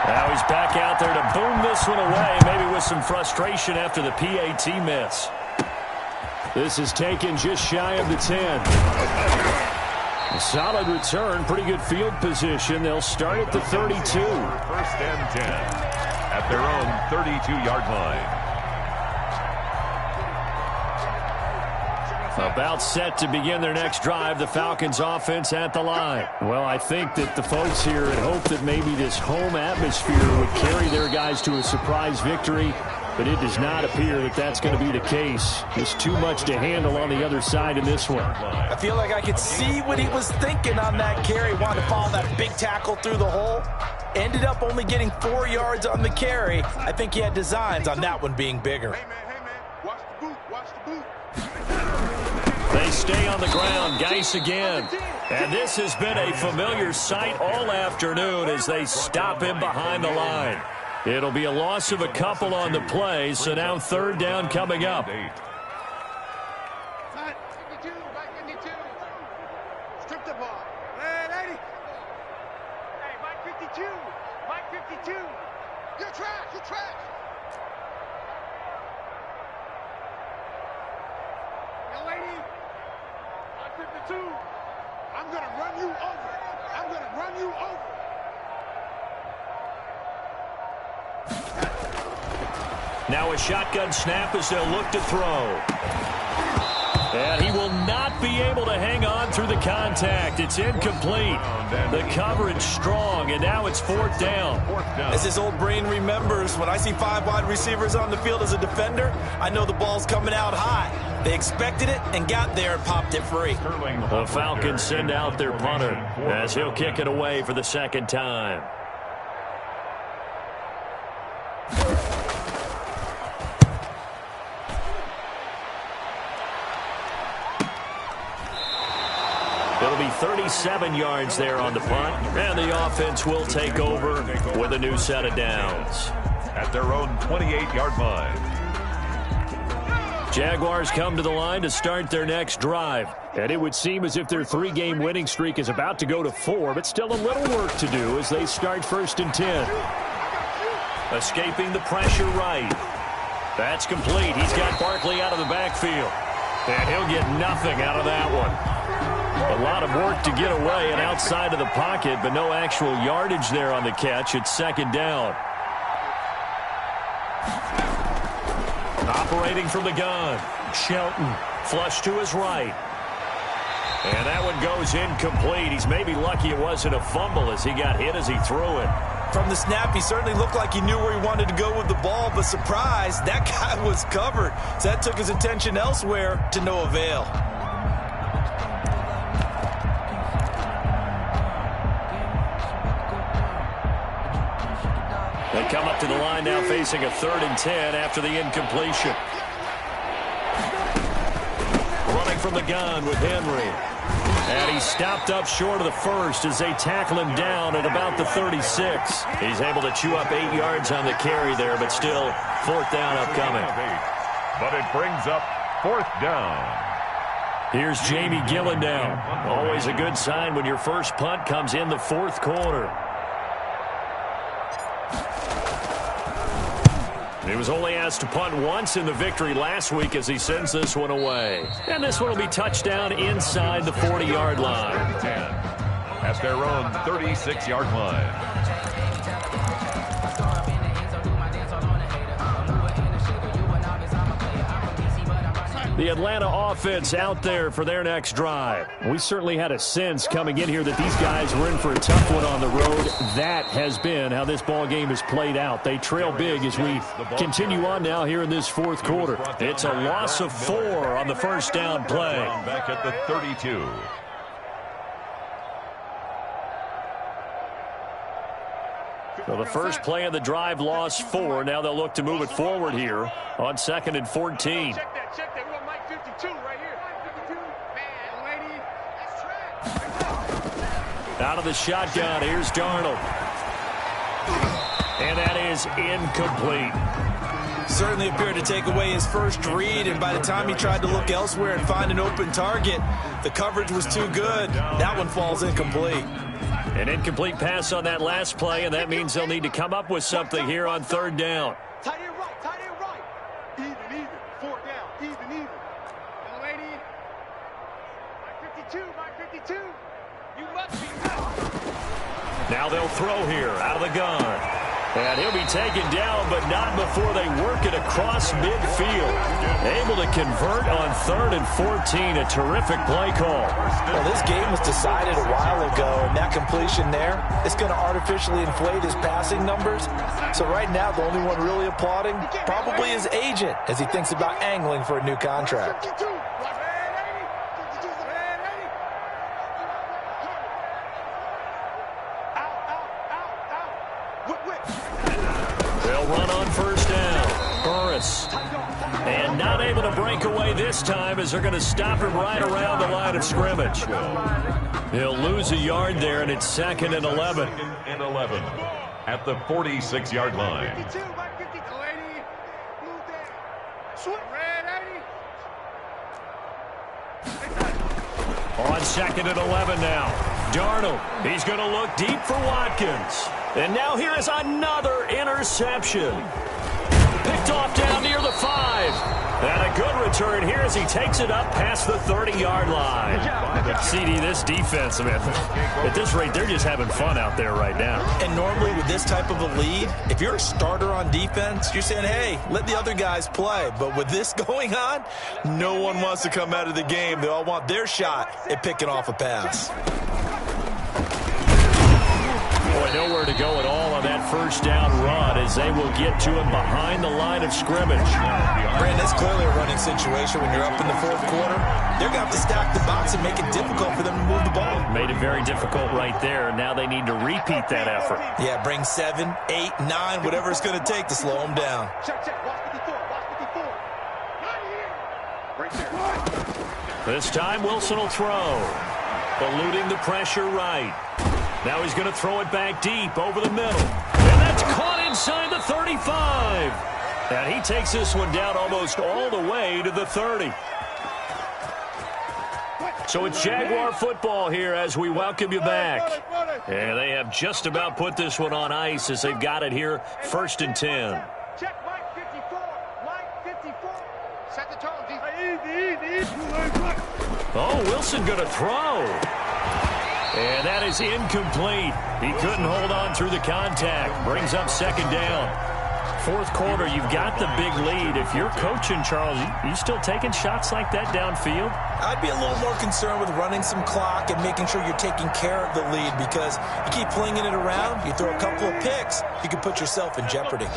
Now he's back out there to boom this one away, maybe with some frustration after the PAT miss. This is taken just shy of the 10. A solid return, pretty good field position. They'll start at the 32. 1st and 10 at their own 32-yard line. About set to begin their next drive, the Falcons offense at the line. Well, I think that the folks here had hoped that maybe this home atmosphere would carry their guys to a surprise victory, but it does not appear that that's going to be the case. There's too much to handle on the other side in this one. I feel like I could see what he was thinking on that carry. Wanted to follow that big tackle through the hole. Ended up only getting 4 yards on the carry. I think he had designs on that one being bigger. Hey, man, watch the boot, watch the boot. They stay on the ground, Geis again. And this has been a familiar sight all afternoon as they stop him behind the line. It'll be a loss of a couple on the play, so now 3rd down coming up. 52, mic 52. Strip the ball. Red 80. Hey, mic 52. Mic 52. You're trash, you're trash. Young lady, mic 52. I'm going to run you over. I'm going to run you over. Now a shotgun snap as they'll look to throw. And he will not be able to hang on through the contact. It's incomplete. The coverage strong, and now it's 4th down. As his old brain remembers, when I see 5 wide receivers on the field as a defender, I know the ball's coming out high. They expected it and got there and popped it free. The Falcons send out their punter as he'll kick it away for the 2nd time. 37 yards there on the punt. And the offense will take over with a new set of downs. At their own 28-yard line. Jaguars come to the line to start their next drive. And it would seem as if their 3-game winning streak is about to go to 4, but still a little work to do as they start 1st and 10. Escaping the pressure right. That's complete. He's got Barkley out of the backfield. And he'll get nothing out of that one. A lot of work to get away and outside of the pocket, but no actual yardage there on the catch. It's 2nd down. Operating from the gun. Shelton. Flush to his right. And that one goes incomplete. He's maybe lucky it wasn't a fumble as he got hit as he threw it. From the snap, he certainly looked like he knew where he wanted to go with the ball, but surprise, that guy was covered. So that took his attention elsewhere to no avail. They come up to the line now facing a 3rd and 10 after the incompletion. Running from the gun with Henry. And he's stopped up short of the first as they tackle him down at about the 36. He's able to chew up 8 yards on the carry there, but still 4th down upcoming. But it brings up 4th down. Here's Jamie Gillen down. Always a good sign when your first punt comes in the 4th quarter. He was only asked to punt once in the victory last week as he sends this one away. And this one will be touchdown inside the 40-yard line. At their own 36-yard line. The Atlanta offense out there for their next drive. We certainly had a sense coming in here that these guys were in for a tough one on the road. That has been how this ball game has played out. They trail big as we continue on now here in this 4th quarter. It's a loss of 4 on the first down play. Back at the 32. So the first play of the drive lost 4. Now they'll look to move it forward here on 2nd and 14. Check that. We got Mike 52 right here. Mike 52. Man, lady. That's trash. Out of the shotgun, here's Darnold. And that is incomplete. Certainly appeared to take away his first read, and by the time he tried to look elsewhere and find an open target, the coverage was too good. That one falls incomplete. An incomplete pass on that last play, and that means they'll need to come up with something here on 3rd down. Tight end right. Even. 4th down. Even. Young lady. Mike 52. You must be out. Now they'll throw here out of the gun. And he'll be taken down, but not before they work it across midfield. Able to convert on 3rd and 14. A terrific play call. Well, this game was decided a while ago, and that completion there is going to artificially inflate his passing numbers. So right now, the only one really applauding probably his agent as he thinks about angling for a new contract. They'll run on 1st down. Burris. And not able to break away this time as they're going to stop him right around the line of scrimmage. He'll lose a yard there, and it's 2nd and 11. 2nd and 11 at the 46-yard line. On 2nd and 11 now. Darnold. He's going to look deep for Watkins. And now here is another interception. Picked off down near the 5. And a good return here as he takes it up past the 30-yard line. CD, this defense, man, at this rate, they're just having fun out there right now. And normally with this type of a lead, if you're a starter on defense, you're saying, hey, let the other guys play. But with this going on, no one wants to come out of the game. They all want their shot at picking off a pass. Boy, nowhere to go at all on that first down run as they will get to him behind the line of scrimmage. Brandon, that's clearly a running situation when you're up in the 4th quarter. They're going to have to stack the box and make it difficult for them to move the ball. Made it very difficult right there. Now they need to repeat that effort. Yeah, bring 7, 8, 9, whatever it's going to take to slow them down. Check. Watch 54. Right here. Right there. This time Wilson will throw. Eluding the pressure right. Now he's going to throw it back deep over the middle. And that's caught inside the 35. And he takes this one down almost all the way to the 30. So it's Jaguar football here as we welcome you back. And they have just about put this one on ice as they've got it here, 1st and 10. Check Mike 54. Mike 54. Set the tone. Oh, Wilson going to throw. And that is incomplete. He couldn't hold on through the contact. Brings up 2nd down. 4th quarter, you've got the big lead. If you're coaching, Charles, you still taking shots like that downfield? I'd be a little more concerned with running some clock and making sure you're taking care of the lead, because you keep flinging it around, you throw a couple of picks, you can put yourself in jeopardy.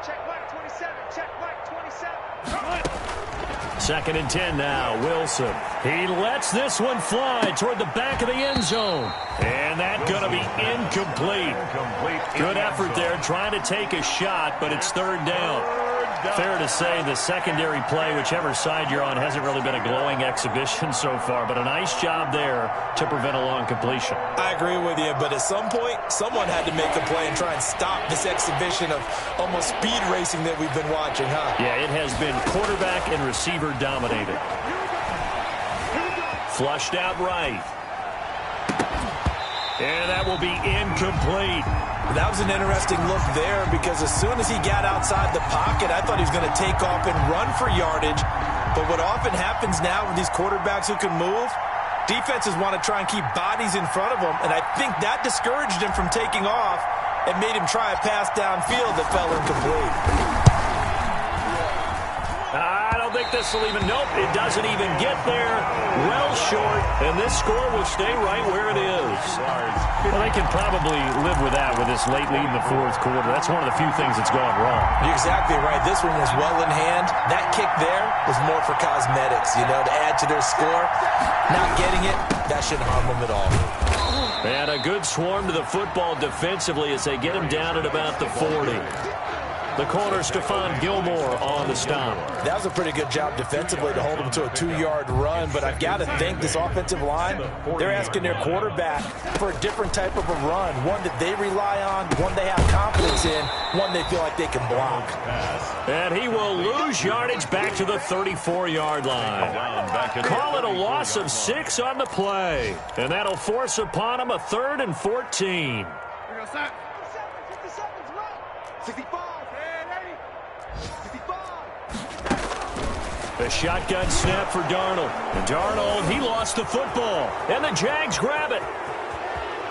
Check Mike 27. Check Mike 27. 2nd and 10 now, Wilson. He lets this one fly toward the back of the end zone. And that's going to be incomplete. Good effort there trying to take a shot, but it's 3rd down. Fair to say the secondary play, whichever side you're on, hasn't really been a glowing exhibition so far, but a nice job there to prevent a long completion. I agree with you, but at some point, someone had to make a play and try and stop this exhibition of almost speed racing that we've been watching, huh? Yeah, it has been quarterback and receiver dominated. Flushed out right. And that will be incomplete. That was an interesting look there, because as soon as he got outside the pocket, I thought he was going to take off and run for yardage. But what often happens now with these quarterbacks who can move, defenses want to try and keep bodies in front of them, and I think that discouraged him from taking off and made him try a pass downfield that fell incomplete. I don't think this will even, nope, it doesn't even get there. Well short, and this score will stay right where it is. Well, they can probably live with that with this late lead in the 4th quarter. That's one of the few things that's gone wrong. You're exactly right. This one was well in hand. That kick there was more for cosmetics, to add to their score. Not getting it, that shouldn't harm them at all. And a good swarm to the football defensively as they get him down at about the 40. The corner, Stephon Gilmore on the stop. That was a pretty good job defensively to hold him to a 2-yard run, but I've got to think this offensive line, they're asking their quarterback for a different type of a run, one that they rely on, one they have confidence in, one they feel like they can block. And he will lose yardage back to the 34-yard line. Call it a loss of 6 on the play, and that'll force upon him a 3rd and 14. 65. A shotgun snap for Darnold. And Darnold, he lost the football. And the Jags grab it.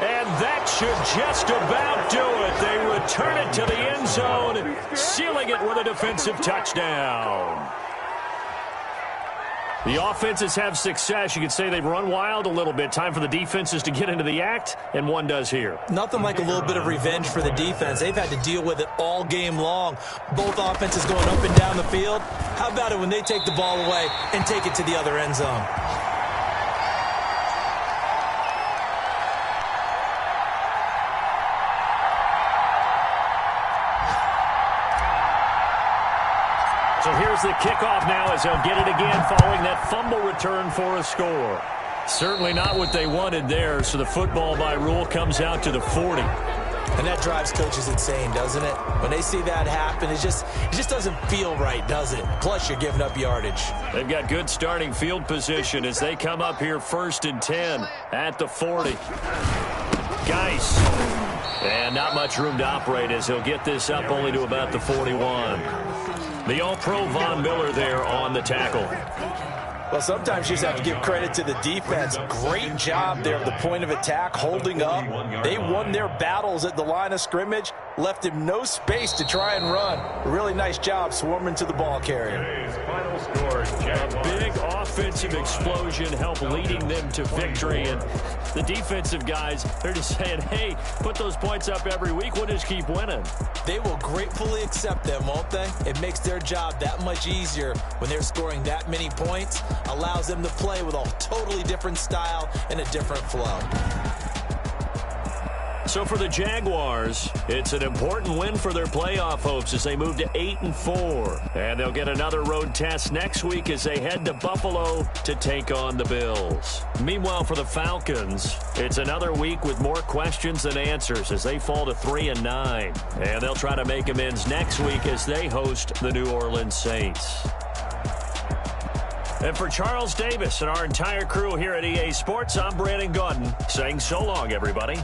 And that should just about do it. They return it to the end zone, sealing it with a defensive touchdown. The offenses have success. You could say they've run wild a little bit. Time for the defenses to get into the act, and one does here. Nothing like a little bit of revenge for the defense. They've had to deal with it all game long. Both offenses going up and down the field. How about it when they take the ball away and take it to the other end zone? So here's the kickoff now as they'll get it again following that fumble return for a score. Certainly not what they wanted there, so the football by rule comes out to the 40. And that drives coaches insane, doesn't it? When they see that happen, it just doesn't feel right, does it? Plus, you're giving up yardage. They've got good starting field position as they come up here 1st and 10 at the 40. Geis. And not much room to operate as he'll get this up only to about the 41. The All-Pro Von Miller there on the tackle. Well, sometimes you just have to give credit to the defense. Great job there at the point of attack, holding up. They won their battles at the line of scrimmage, left him no space to try and run. A really nice job swarming to the ball carrier. Final score, a big offensive explosion helped leading them to victory. And the defensive guys, they're just saying, hey, put those points up every week. We'll just keep winning. They will gratefully accept them, won't they? It makes their job that much easier when they're scoring that many points. Allows them to play with a totally different style and a different flow. So for the Jaguars, it's an important win for their playoff hopes as they move to 8-4. And they'll get another road test next week as they head to Buffalo to take on the Bills. Meanwhile, for the Falcons, it's another week with more questions than answers as they fall to 3-9. And they'll try to make amends next week as they host the New Orleans Saints. And for Charles Davis and our entire crew here at EA Sports, I'm Brandon Gaudin saying so long, everybody.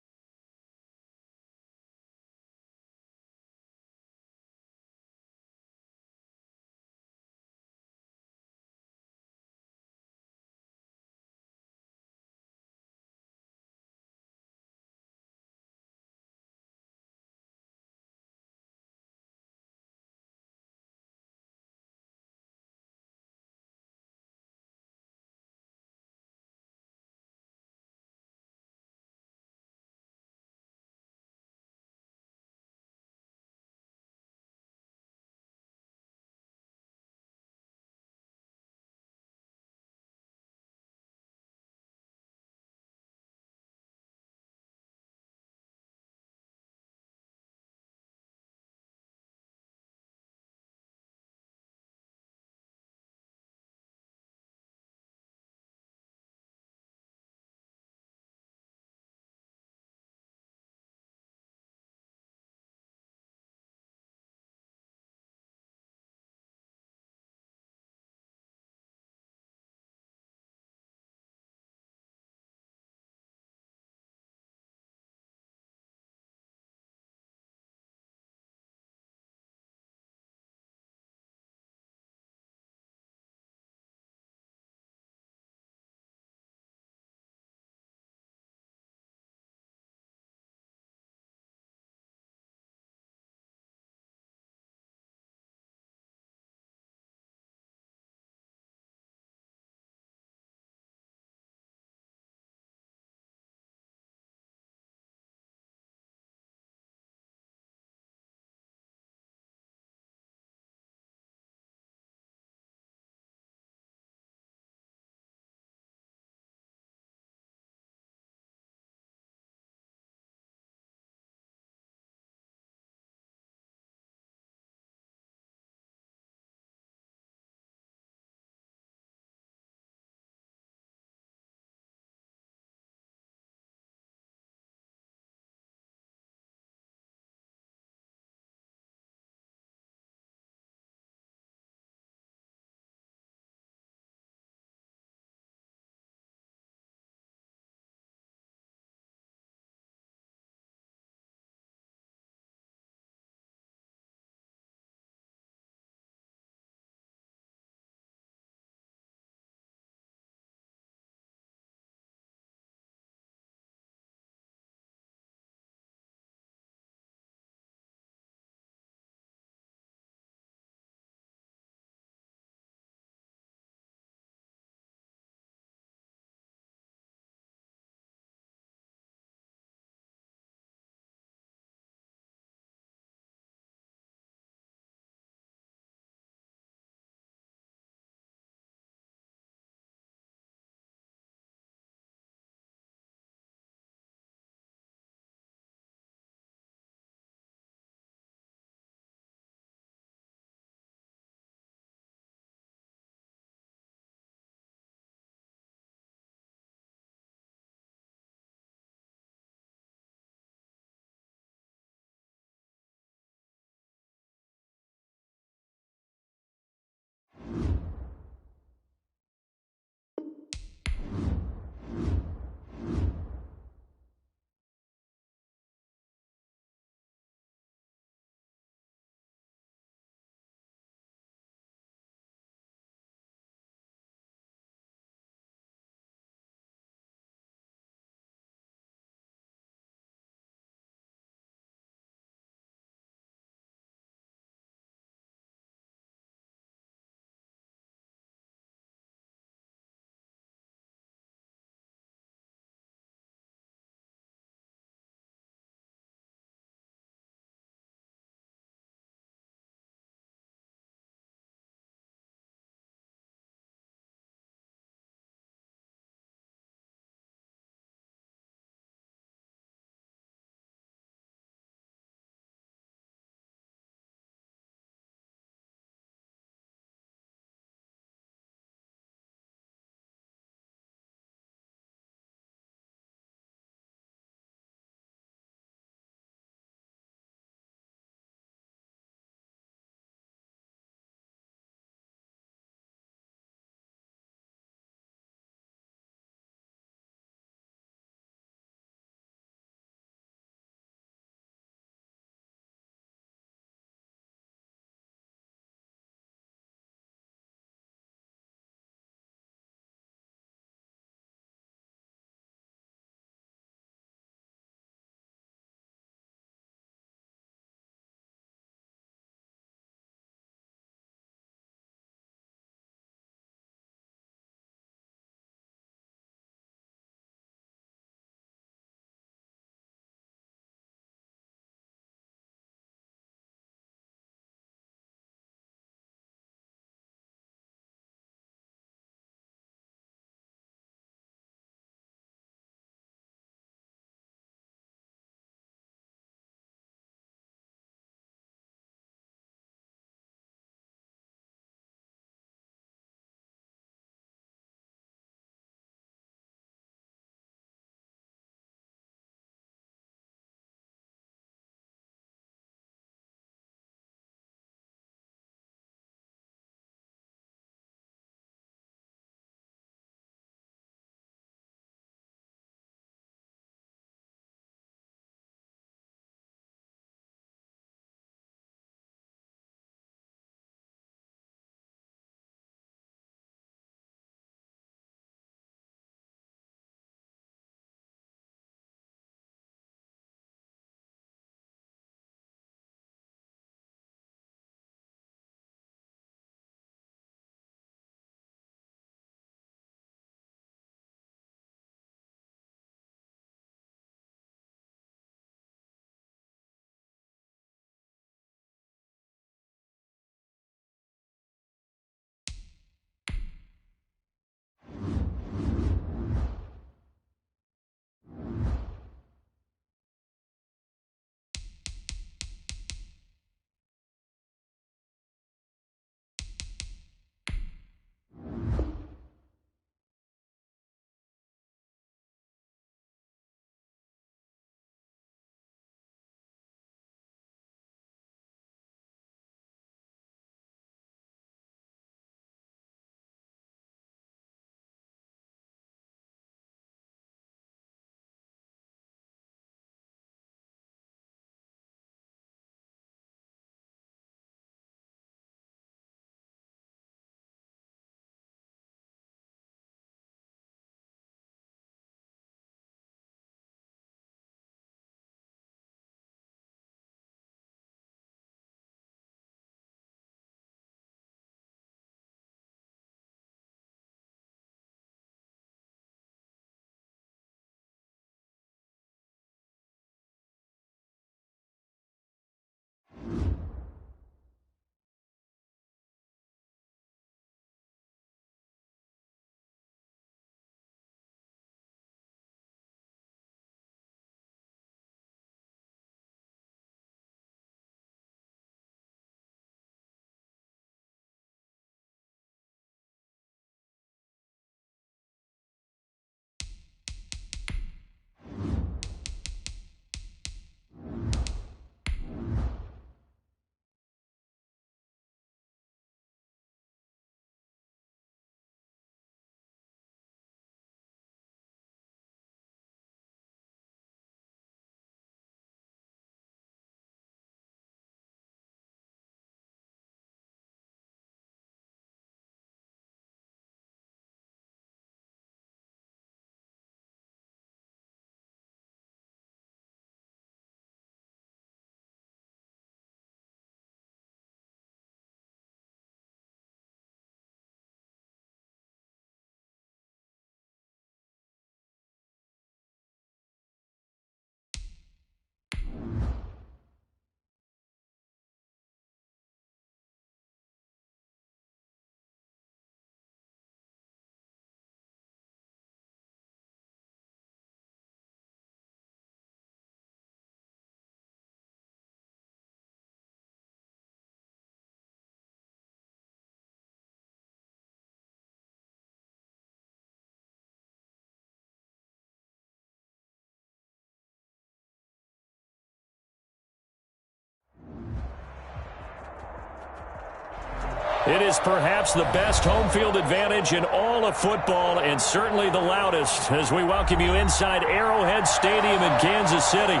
It is perhaps the best home field advantage in all of football and certainly the loudest as we welcome you inside Arrowhead Stadium in Kansas City.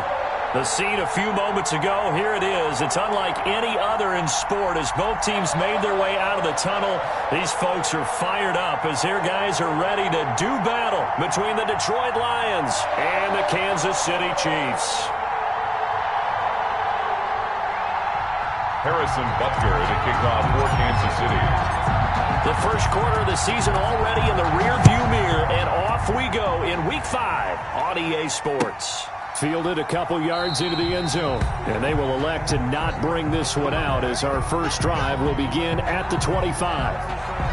The scene a few moments ago, here it is. It's unlike any other in sport as both teams made their way out of the tunnel. These folks are fired up as their guys are ready to do battle between the Detroit Lions and the Kansas City Chiefs. Harrison Butker to kick off for Kansas City. The first quarter of the season already in the rearview mirror, and off we go in Week 5 on EA Sports. Fielded a couple yards into the end zone, and they will elect to not bring this one out as our first drive will begin at the 25.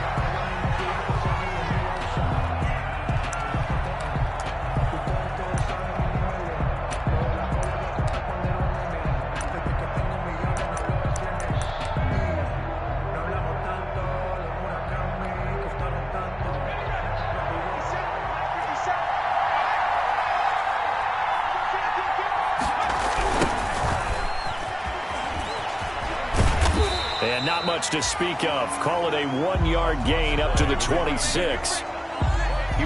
And not much to speak of. Call it a 1-yard gain up to the 26.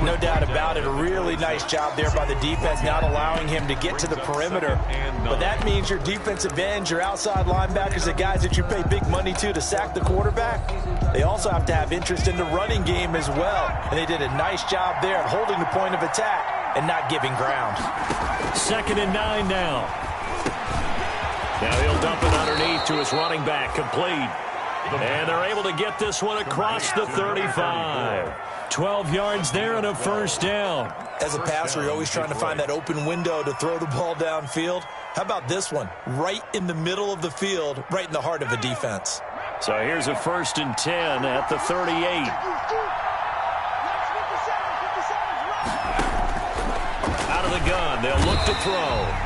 No doubt about it. A really nice job there by the defense, not allowing him to get to the perimeter. But that means your defensive ends, your outside linebackers, the guys that you pay big money to sack the quarterback, they also have to have interest in the running game as well. And they did a nice job there at holding the point of attack and not giving ground. 2nd and 9 now. Now he'll dump it underneath to his running back, complete. And they're able to get this one across the 35. 12 yards there and a first down. As a passer, you're always trying to find that open window to throw the ball downfield. How about this one? Right in the middle of the field, right in the heart of a defense. So here's a 1st and 10 at the 38. Out of the gun, they'll look to throw.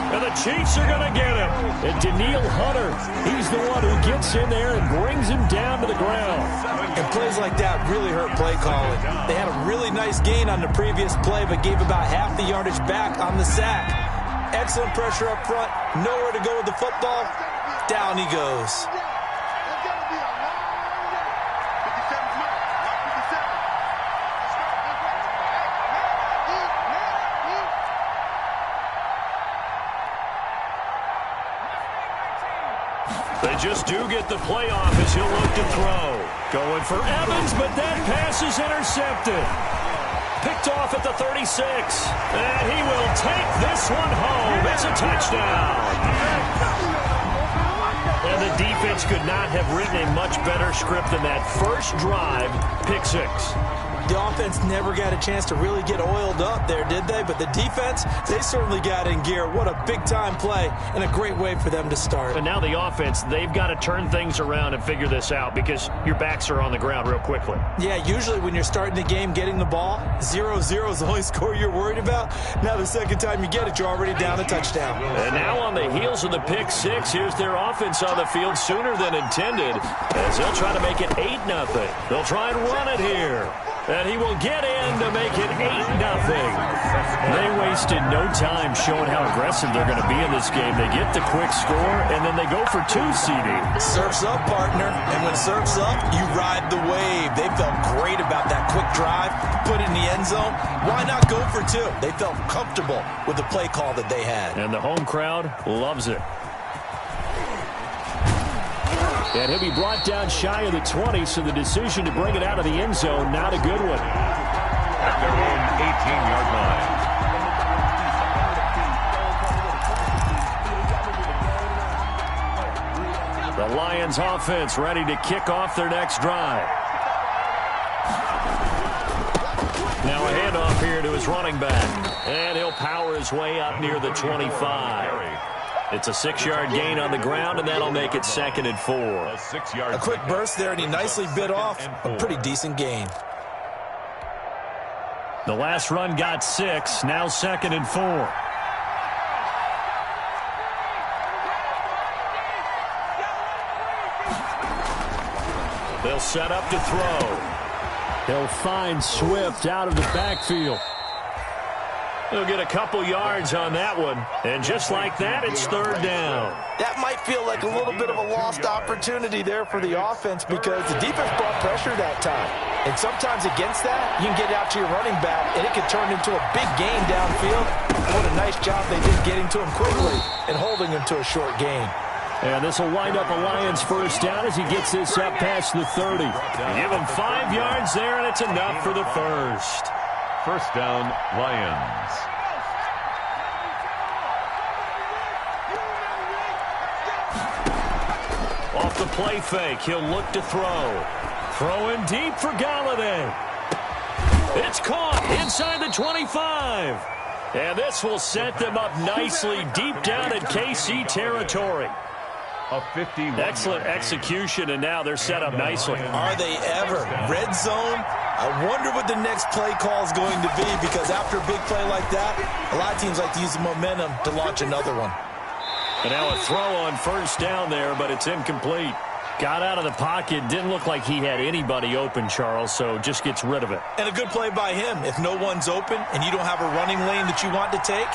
And the Chiefs are going to get him. And Daniil Hunter, he's the one who gets in there and brings him down to the ground. And plays like that really hurt play calling. They had a really nice gain on the previous play, but gave about half the yardage back on the sack. Excellent pressure up front. Nowhere to go with the football. Down he goes. They just do get the play off as he'll look to throw. Going for Evans, but that pass is intercepted. Picked off at the 36. And he will take this one home. It's a touchdown. And the defense could not have written a much better script than that first drive, pick 6. The offense never got a chance to really get oiled up there, did they? But the defense, they certainly got in gear. What a big-time play and a great way for them to start. And now the offense, they've got to turn things around and figure this out because your backs are on the ground real quickly. Yeah, usually when you're starting the game getting the ball, 0-0 is the only score you're worried about. Now the second time you get it, you're already down a touchdown. And now on the heels of the pick 6, here's their offense on the field sooner than intended as they'll try to make it 8-0. They'll try and run it here. And he will get in to make it 8-0. They wasted no time showing how aggressive they're going to be in this game. They get the quick score, and then they go for 2, CD. Surf's up, partner. And when surf's up, you ride the wave. They felt great about that quick drive, put it in the end zone. Why not go for 2? They felt comfortable with the play call that they had. And the home crowd loves it. And he'll be brought down shy of the 20, so the decision to bring it out of the end zone, not a good one. At their own 18-yard line. The Lions offense ready to kick off their next drive. Now a handoff here to his running back. And he'll power his way up near the 25. It's a 6-yard gain on the ground, and that'll make it 2nd and 4. A quick burst there, and he nicely bit off a pretty decent gain. The last run got 6, now 2nd and 4. They'll set up to throw. He'll find Swift out of the backfield. He'll get a couple yards on that one. And just like that, it's third down. That might feel like a little bit of a lost opportunity there for the offense because the defense brought pressure that time. And sometimes against that, you can get out to your running back, and it can turn into a big gain downfield. What a nice job they did getting to him quickly and holding him to a short gain. And this will wind up a Lions first down as he gets this up past the 30. Give him 5 yards there, and it's enough for the first. First down, Lions. Off the play fake, he'll look to throw. Throwing deep for Galladay. It's caught inside the 25. And this will set them up nicely deep down in KC territory. A 51. Excellent execution, and now they're set up nicely. Are they ever? Red zone? I wonder what the next play call is going to be because after a big play like that, a lot of teams like to use the momentum to launch another one. And now a throw on first down there, but it's incomplete. Got out of the pocket. Didn't look like he had anybody open, Charles, so just gets rid of it. And a good play by him. If no one's open and you don't have a running lane that you want to take,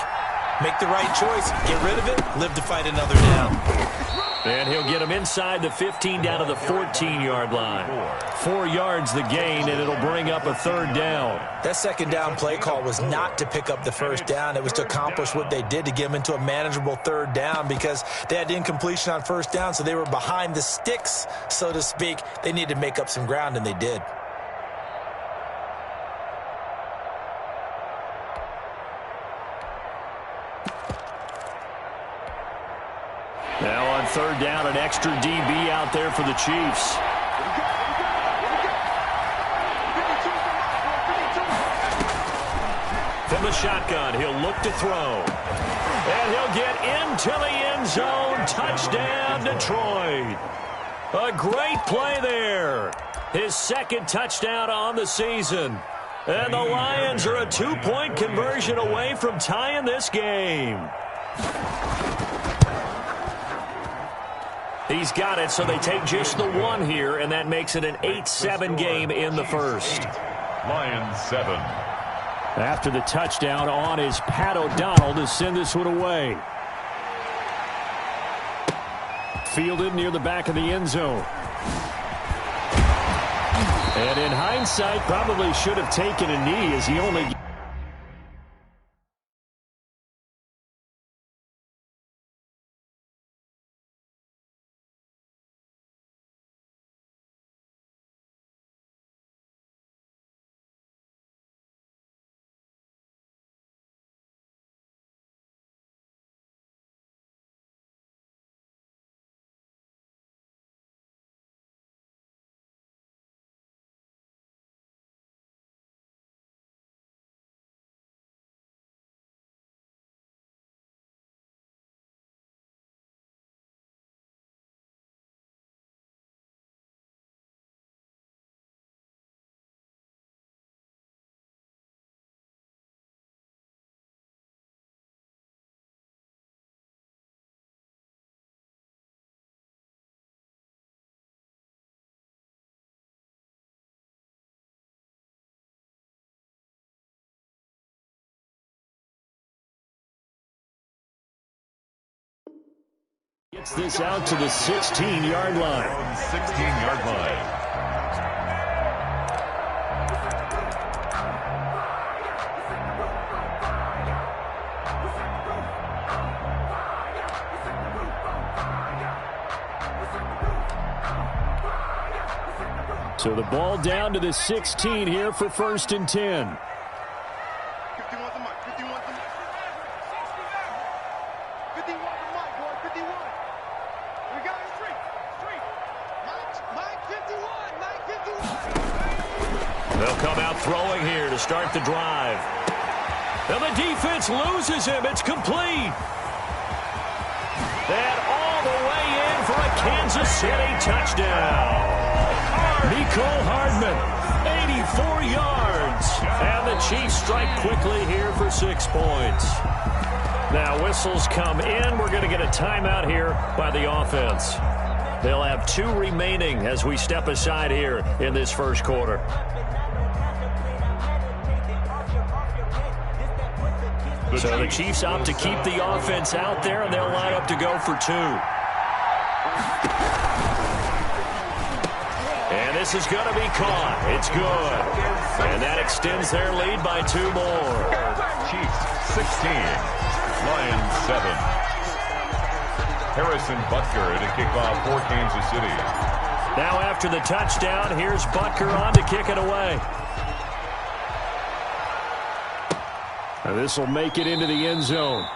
make the right choice. Get rid of it. Live to fight another down. And he'll get him inside the 15 down to the 14-yard line. 4 yards the gain, and it'll bring up a third down. That second down play call was not to pick up the first down. It was to accomplish what they did to get them into a manageable third down because they had incompletion on first down, so they were behind the sticks, so to speak. They needed to make up some ground, and they did. Now on third down, an extra DB out there for the Chiefs. From the shotgun, he'll look to throw. And he'll get into the end zone. Touchdown, Detroit. A great play there. His second touchdown on the season. And the Lions are a 2-point conversion away from tying this game. He's got it, so they take just the one here, and that makes it an 8-7 game in the first. Lions 7. After the touchdown on is Pat O'Donnell to send this one away. Fielded near the back of the end zone. And in hindsight, probably should have taken a knee as he only... Gets this out to the 16-yard line. 16-yard line. So the ball down to the 16 here for first and 10. They'll come out throwing here to start the drive. And the defense loses him. It's complete. And all the way in for a Kansas City touchdown. Mecole Hardman, 84 yards. And the Chiefs strike quickly here for 6 points. Now whistles come in. We're going to get a timeout here by the offense. They'll have 2 remaining as we step aside here in this first quarter. So the Chiefs opt to keep the offense out there, and they'll line up to go for 2. And this is going to be caught. It's good. And that extends their lead by 2 more. Chiefs 16, Lions 7. Harrison Butker to kick off for Kansas City. Now after the touchdown, here's Butker on to kick it away. And this will make it into the end zone.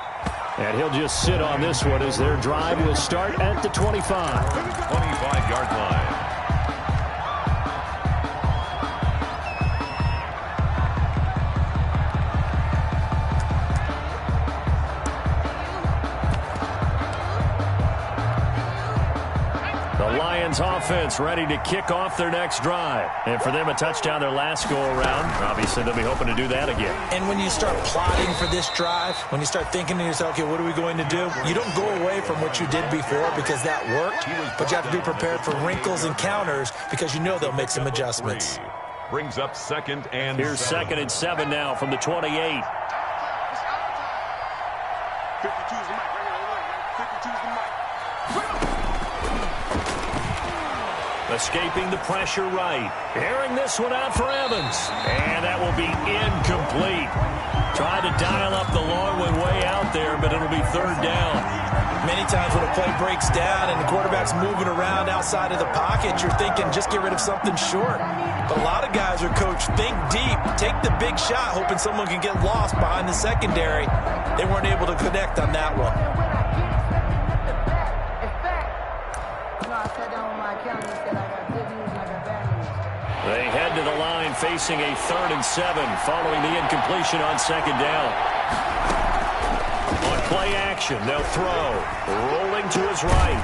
And he'll just sit on this one as their drive will start at the 25. 25-yard line. Offense ready to kick off their next drive. And for them, a touchdown their last go-around. Obviously, they'll be hoping to do that again. And when you start plotting for this drive, when you start thinking to yourself, okay, what are we going to do? You don't go away from what you did before because that worked, but you have to be prepared for wrinkles and counters because you know they'll make some adjustments. Brings up 2nd and 7. Here's 2nd and 7 now from the 28. 52 is the mic. Right here. 52 is the mic. Escaping the pressure right. Airing this one out for Evans. And that will be incomplete. Tried to dial up the long one way out there, but it'll be 3rd down. Many times when a play breaks down and the quarterback's moving around outside of the pocket, you're thinking just get rid of something short. But a lot of guys are coached, think deep, take the big shot, hoping someone can get lost behind the secondary. They weren't able to connect on that one. They head to the line facing a 3rd and 7 following the incompletion on 2nd down. On play action, they'll throw. Rolling to his right.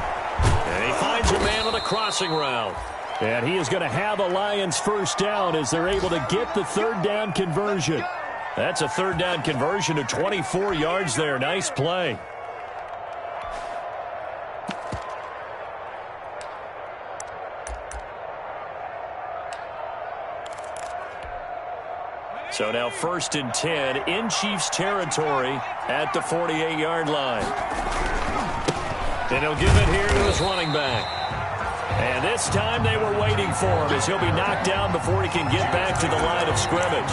And he finds a man on the crossing route. And he is going to have a Lions 1st down as they're able to get the 3rd down conversion. That's a 3rd down conversion of 24 yards there. Nice play. So now 1st and 10 in Chiefs territory at the 48-yard line. And he'll give it here to his running back. And this time they were waiting for him as he'll be knocked down before he can get back to the line of scrimmage.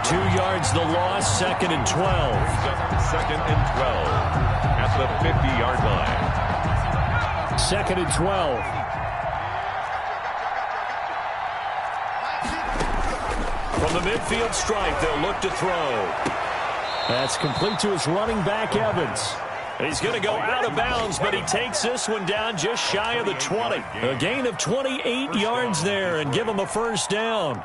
2 yards the loss, 2nd and 12. 2nd and 12 at the 50-yard line. 2nd and 12. From the midfield stripe, they'll look to throw. That's complete to his running back, Evans. He's going to go out of bounds, but he takes this one down just shy of the 20. A gain of 28 yards there and give him a 1st down.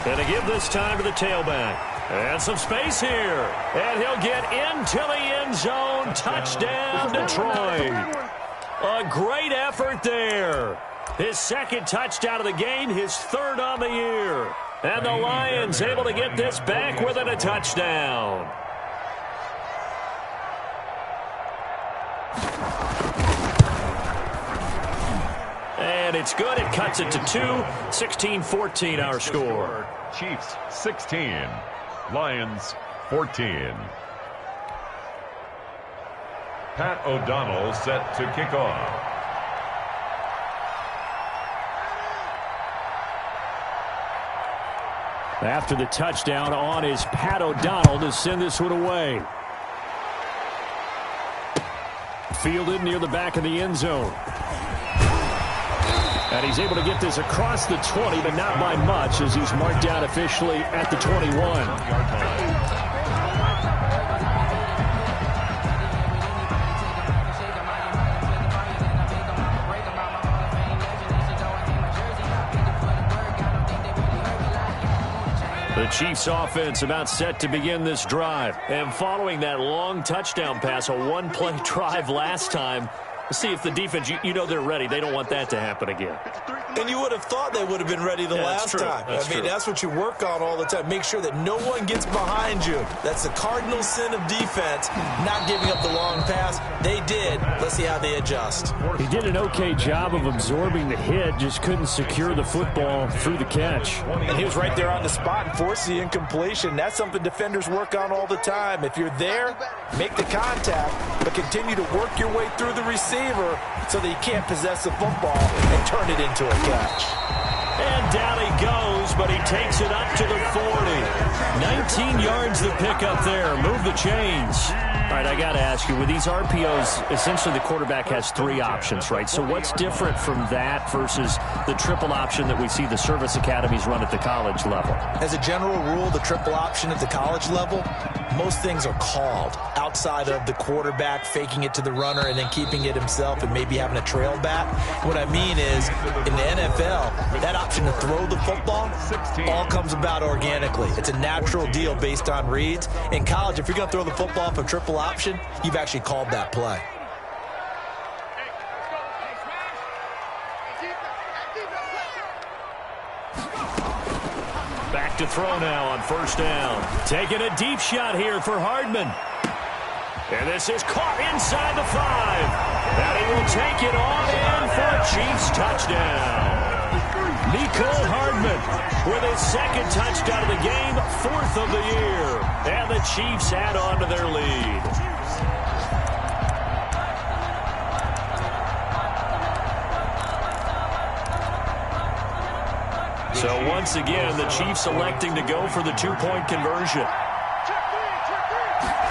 And to give this time to the tailback. And some space here. And he'll get into the end zone. Touchdown, Detroit. A great effort there. His 2nd touchdown of the game, his 3rd on the year. And the Lions able to get this back within a touchdown. And it's good. It cuts it to 2. 16-14 our score. Chiefs 16, Lions 14. Pat O'Donnell set to kick off. After the touchdown on is Pat O'Donnell to send this one away. Fielded near the back of the end zone. And he's able to get this across the 20, but not by much as he's marked down officially at the 21. The Chiefs offense about set to begin this drive. And following that long touchdown pass, a one-play drive last time, See if the defense, you know they're ready. They don't want that to happen again. And you would have thought they would have been ready the last time. That's what you work on all the time. Make sure that no one gets behind you. That's the cardinal sin of defense, not giving up the long pass. They did. Let's see how they adjust. He did an okay job of absorbing the hit, just couldn't secure the football through the catch. And he was right there on the spot and forced the incompletion. That's something defenders work on all the time. If you're there, make the contact, but continue to work your way through the receiver so that he can't possess the football and turn it into a catch. And down he goes, but he takes it up to the 40. 19 yards to pick up there. Move the chains. All right, I got to ask you, with these RPOs, essentially the quarterback has 3 options, right? So what's different from that versus the triple option that we see the service academies run at the college level? As a general rule, the triple option at the college level, most things are called outside of the quarterback faking it to the runner and then keeping it himself and maybe having a trail back. What I mean is, in the NFL, that option to throw the football all comes about organically. It's a natural deal based on reads. In college, if you're going to throw the football off a triple option, you've actually called that play. Back to throw now on first down. Taking a deep shot here for Hardman. And this is caught inside the 5. And he will take it on in for a Chiefs touchdown. Nicole Hardman with his second touchdown of the game, 4th of the year. And the Chiefs add on to their lead. So once again, the Chiefs electing to go for the 2-point conversion.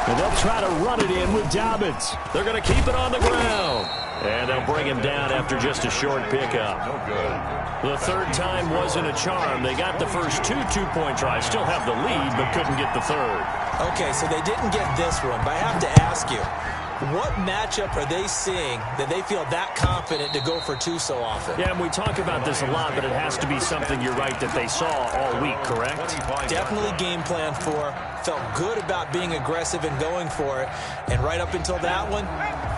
And they'll try to run it in with Dobbins. They're going to keep it on the ground. And they'll bring him down after just a short pickup. No good. The third time wasn't a charm. They got the first 2 two-point tries. Still have the lead, but couldn't get the third. Okay, so they didn't get this one, but I have to ask you, what matchup are they seeing that they feel that confident to go for 2 so often? Yeah, and we talk about this a lot, but it has to be something, you're right, that they saw all week, correct? Definitely game plan for. Felt good about being aggressive and going for it. And right up until that one,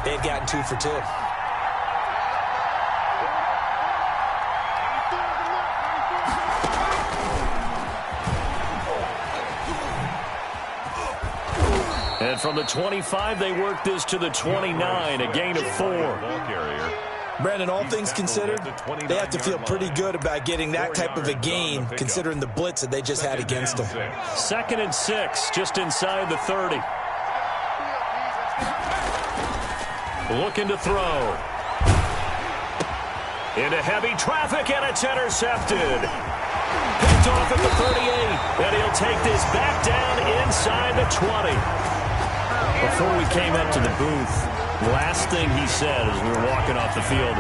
they had gotten 2 for 2. And from the 25, they work this to the 29, a gain of 4. Brandon, all things considered, they have to feel pretty good about getting that type of a gain, considering the blitz that they just had against them. 2nd and 6, just inside the 30. Looking to throw. Into heavy traffic, and it's intercepted. Picked off at the 38, and he'll take this back down inside the 20. Before we came up to the booth, last thing he said as we were walking off the field,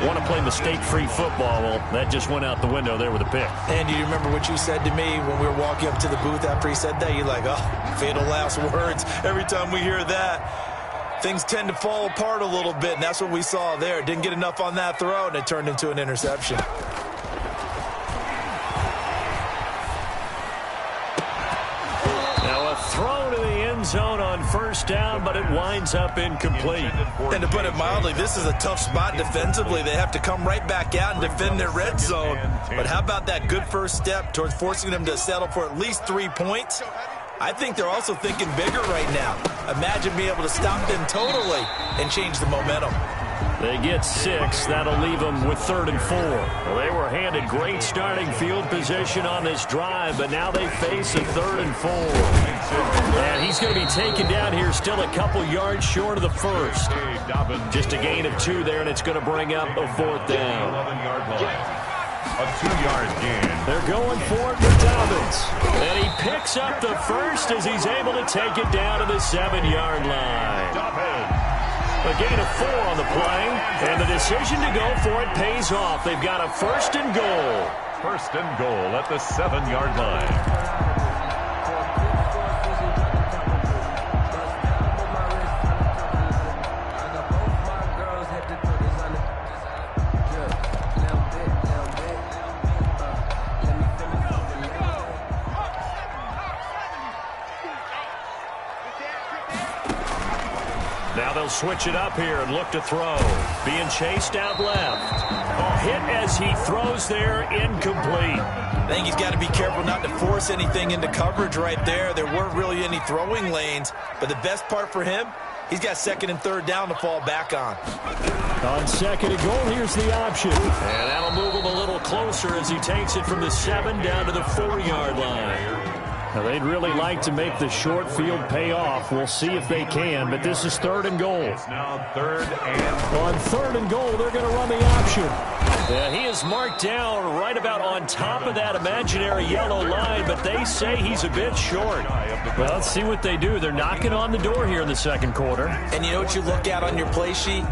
want to play mistake-free football. Well, that just went out the window there with a pick. And do you remember what you said to me when we were walking up to the booth after he said that? You're like, oh, fatal last words. Every time we hear that, things tend to fall apart a little bit, and that's what we saw there. Didn't get enough on that throw, and it turned into an interception. Throw to the end zone on first down, but it winds up incomplete. And to put it mildly, this is a tough spot defensively. They have to come right back out and defend their red zone. But how about that good first step towards forcing them to settle for at least 3 points? I think they're also thinking bigger right now. Imagine being able to stop them totally and change the momentum. They get 6. That'll leave them with 3rd and 4. Well, they were handed great starting field position on this drive, but now they face a 3rd and 4. And he's going to be taken down here still a couple yards short of the first. Just a gain of 2 there, and it's going to bring up a 4th down. A 2-yard gain. They're going for it with Dobbins. And he picks up the first as he's able to take it down to the 7-yard line. A gain of 4 on the play, and the decision to go for it pays off. They've got a 1st and goal. 1st and goal at the 7-yard line. Now they'll switch it up here and look to throw. Being chased out left. Hit as he throws there, incomplete. I think he's got to be careful not to force anything into coverage right there. There weren't really any throwing lanes, but the best part for him, he's got second and third down to fall back on. On second and goal, here's the option. And that'll move him a little closer as he takes it from the 7 down to the 4-yard line. Now, they'd really like to make the short field pay off. We'll see if they can, but this is 3rd and goal. It's now 3rd and goal. On 3rd and goal, they're going to run the option. Yeah, he is marked down right about on top of that imaginary yellow line, but they say he's a bit short. Well, let's see what they do. They're knocking on the door here in the second quarter. And you know what you look at on your play sheet?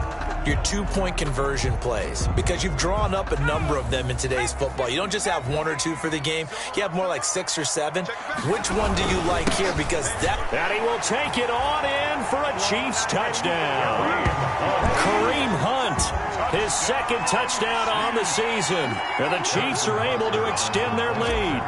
Your 2-point conversion plays, because you've drawn up a number of them in today's football. You don't just have 1 or 2 for the game. You have more like 6 or 7. Which one do you like here? Because that he will take it on in for a Chiefs touchdown. Kareem Hunt, his 2nd touchdown on the season. And the Chiefs are able to extend their lead.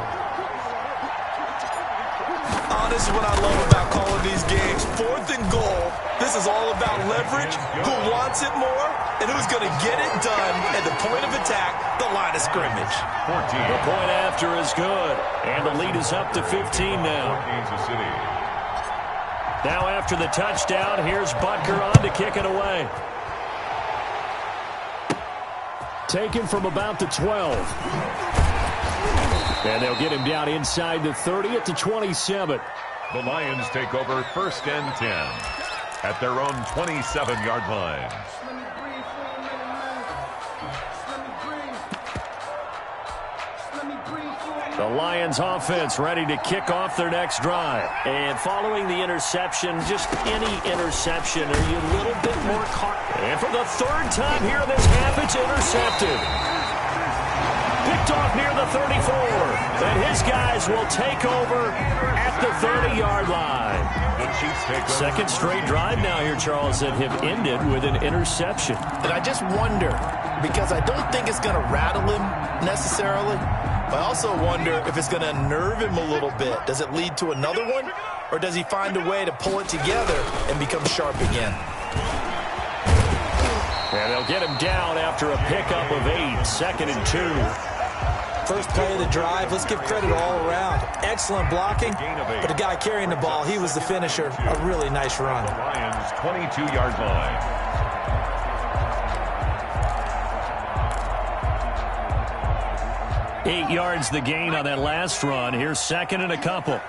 This is what I love about calling these games. 4th and goal. This is all about leverage, who wants it more, and who's going to get it done at the point of attack, the line of scrimmage. 14. The point after is good, and the lead is up to 15 now. Kansas City. Now after the touchdown, here's Butker on to kick it away. Taken from about the 12. And they'll get him down inside the 30 at the 27. The Lions take over 1st and 10 at their own 27-yard line. The Lions offense ready to kick off their next drive. And following the interception, just any interception, are you a little bit more caught? And for the 3rd time here in this half, it's intercepted. Picked off near the 34. And his guys will take over at the 30-yard line. Second straight drive now here, Charles, that have ended with an interception. And I just wonder, because I don't think it's going to rattle him necessarily, but I also wonder if it's going to unnerve him a little bit. Does it lead to another one, or does he find a way to pull it together and become sharp again? And they'll get him down after a pickup of 8, 2nd and 2. First play of the drive, let's give credit all around. Excellent blocking, but the guy carrying the ball, he was the finisher. A really nice run. The Lions' 22-yard line. Eight yards the gain on that last run. Here's 2nd and a couple.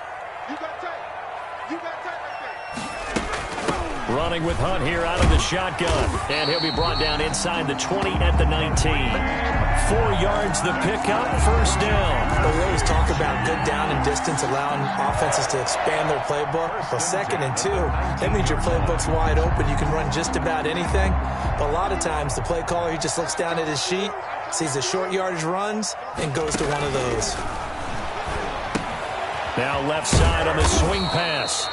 Running with Hunt here out of the shotgun. And he'll be brought down inside the 20 at the 19. 4 yards the pickup, 1st down. Well, we always talk about good down and distance, allowing offenses to expand their playbook. Well, 2nd and 2, that means your playbook's wide open. You can run just about anything. But a lot of times, the play caller, he just looks down at his sheet, sees the short yardage runs, and goes to one of those. Now left side on the swing pass.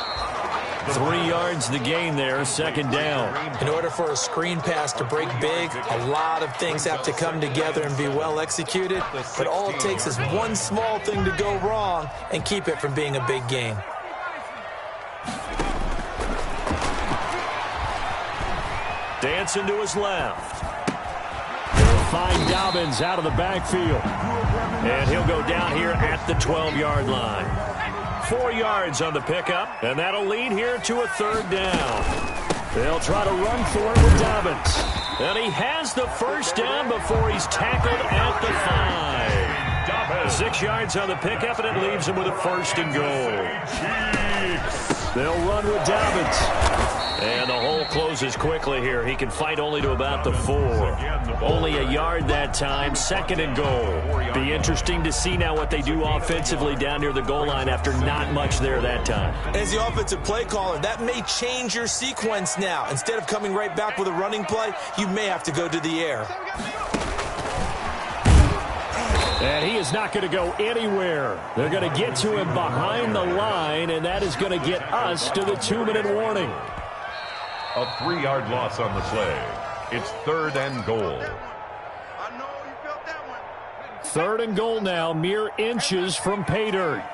3 yards the gain there, 2nd down. In order for a screen pass to break big, a lot of things have to come together and be well executed. But all it takes is one small thing to go wrong and keep it from being a big gain. Dancing to his left. They'll find Dobbins out of the backfield. And he'll go down here at the 12-yard line. 4 yards on the pickup, and that'll lead here to a 3rd down. They'll try to run for it with Dobbins. And he has the 1st down before he's tackled at the 5. 6 yards on the pickup, and it leaves him with a 1st and goal. They'll run with Dobbins. And the hole closes quickly here. He can fight only to about the 4. Only a yard that time, 2nd and goal. Be interesting to see now what they do offensively down near the goal line after not much there that time. As the offensive play caller, that may change your sequence now. Instead of coming right back with a running play, you may have to go to the air. And he is not going to go anywhere. They're going to get to him behind the line, and that is going to get us to the 2-minute warning. A 3-yard loss on the play. It's 3rd and goal. 3rd and goal now, mere inches from pay dirt.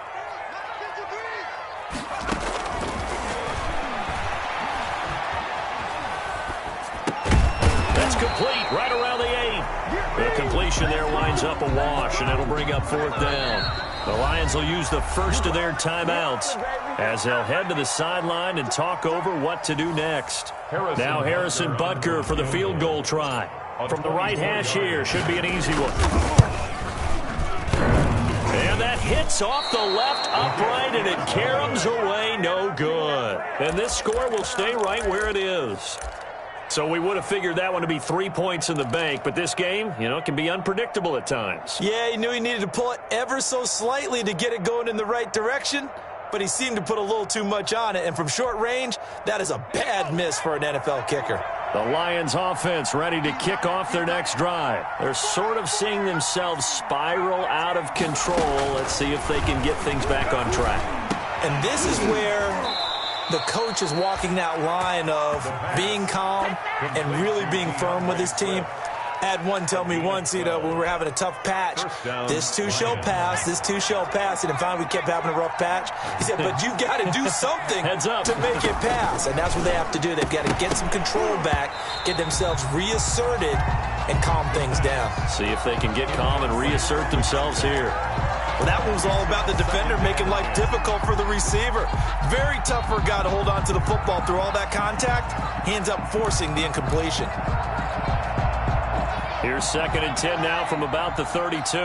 complete right around the 8. The completion there winds up a wash, and it'll bring up 4th down. The Lions will use the first of their timeouts as they'll head to the sideline and talk over what to do next. Now Harrison Butker for the field goal try. From the right hash here, should be an easy one. And that hits off the left upright, and it caroms away, no good. And this score will stay right where it is. So we would have figured that one to be 3 points in the bank, but this game, can be unpredictable at times. Yeah, he knew he needed to pull it ever so slightly to get it going in the right direction, but he seemed to put a little too much on it, and from short range, that is a bad miss for an NFL kicker. The Lions offense ready to kick off their next drive. They're sort of seeing themselves spiral out of control. Let's see if they can get things back on track. And this is where the coach is walking that line of being calm and really being firm with his team. I had one tell me once, when we were having a tough patch, this too shall pass, this too shall pass, and finally we kept having a rough patch. He said, but you've got to do something to make it pass, and that's what they have to do. They've got to get some control back, get themselves reasserted, and calm things down. See if they can get calm and reassert themselves here. Well, that one was all about the defender making life difficult for the receiver. Very tough for a guy to hold on to the football through all that contact. He ends up forcing the incompletion. Here's 2nd and 10 now from about the 32.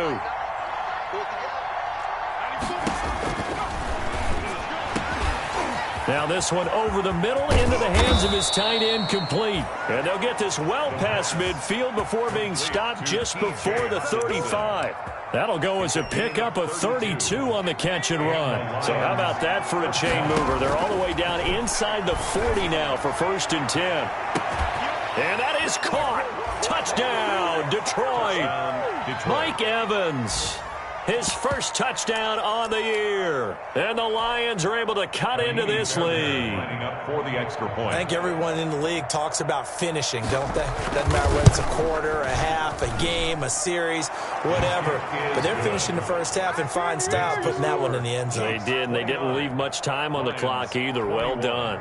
Now this one over the middle into the hands of his tight end, complete. And they'll get this well past midfield before being stopped just before the 35. That'll go as a pickup of 32 on the catch and run. So how about that for a chain mover? They're all the way down inside the 40 now for 1st and 10. And that is caught. Touchdown, Detroit. Mike Evans, his first touchdown on the year. And the Lions are able to cut into this lead. For the extra point. I think everyone in the league talks about finishing, don't they? Doesn't matter whether it's a quarter, a half, a game, a series, whatever. But they're finishing the first half in fine style, putting that one in the end zone. They did, and they didn't leave much time on the clock either. Well done.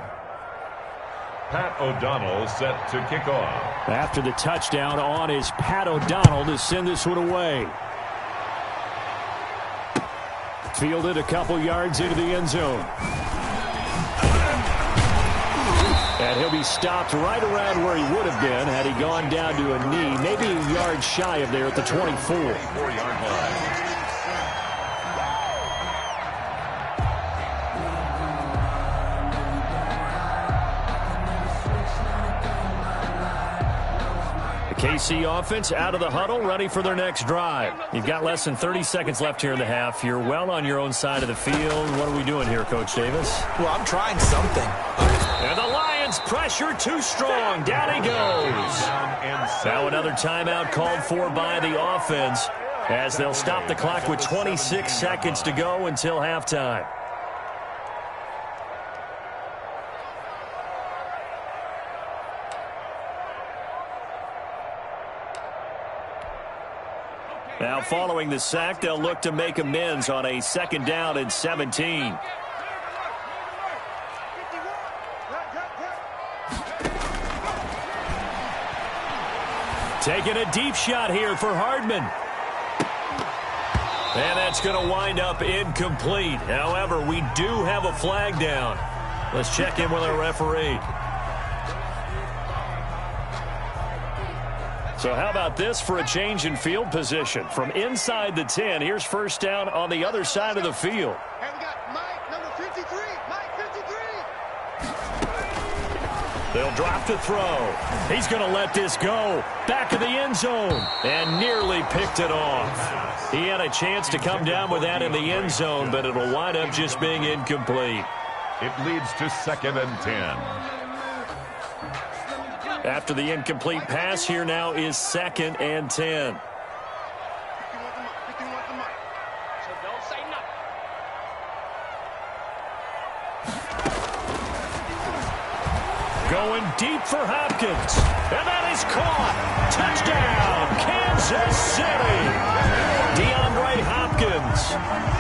Pat O'Donnell set to kick off. After the touchdown on is Pat O'Donnell to send this one away. Fielded a couple yards into the end zone. And he'll be stopped right around where he would have been had he gone down to a knee, maybe a yard shy of there at the 24. 4-yard line. KC offense out of the huddle, ready for their next drive. You've got less than 30 seconds left here in the half. You're well on your own side of the field. What are we doing here, Coach Davis? Well, I'm trying something. And the Lions pressure too strong. Down he goes. Now another timeout called for by the offense as they'll stop the clock with 26 seconds to go until halftime. Now following the sack, they'll look to make amends on a 2nd down and 17. Taking a deep shot here for Hardman. And that's going to wind up incomplete. However, we do have a flag down. Let's check in with our referee. So how about this for a change in field position? From inside the 10, here's 1st down on the other side of the field. And we got Mike, number 53. Mike, 53. They'll drop to throw. He's going to let this go. Back of the end zone. And nearly picked it off. He had a chance to come down with that in the end zone, but it'll wind up just being incomplete. It leads to 2nd and 10. After the incomplete pass, here now is 2nd and 10. Going deep for Hopkins. And that is caught. Touchdown, Kansas City. DeAndre Hopkins Hopkins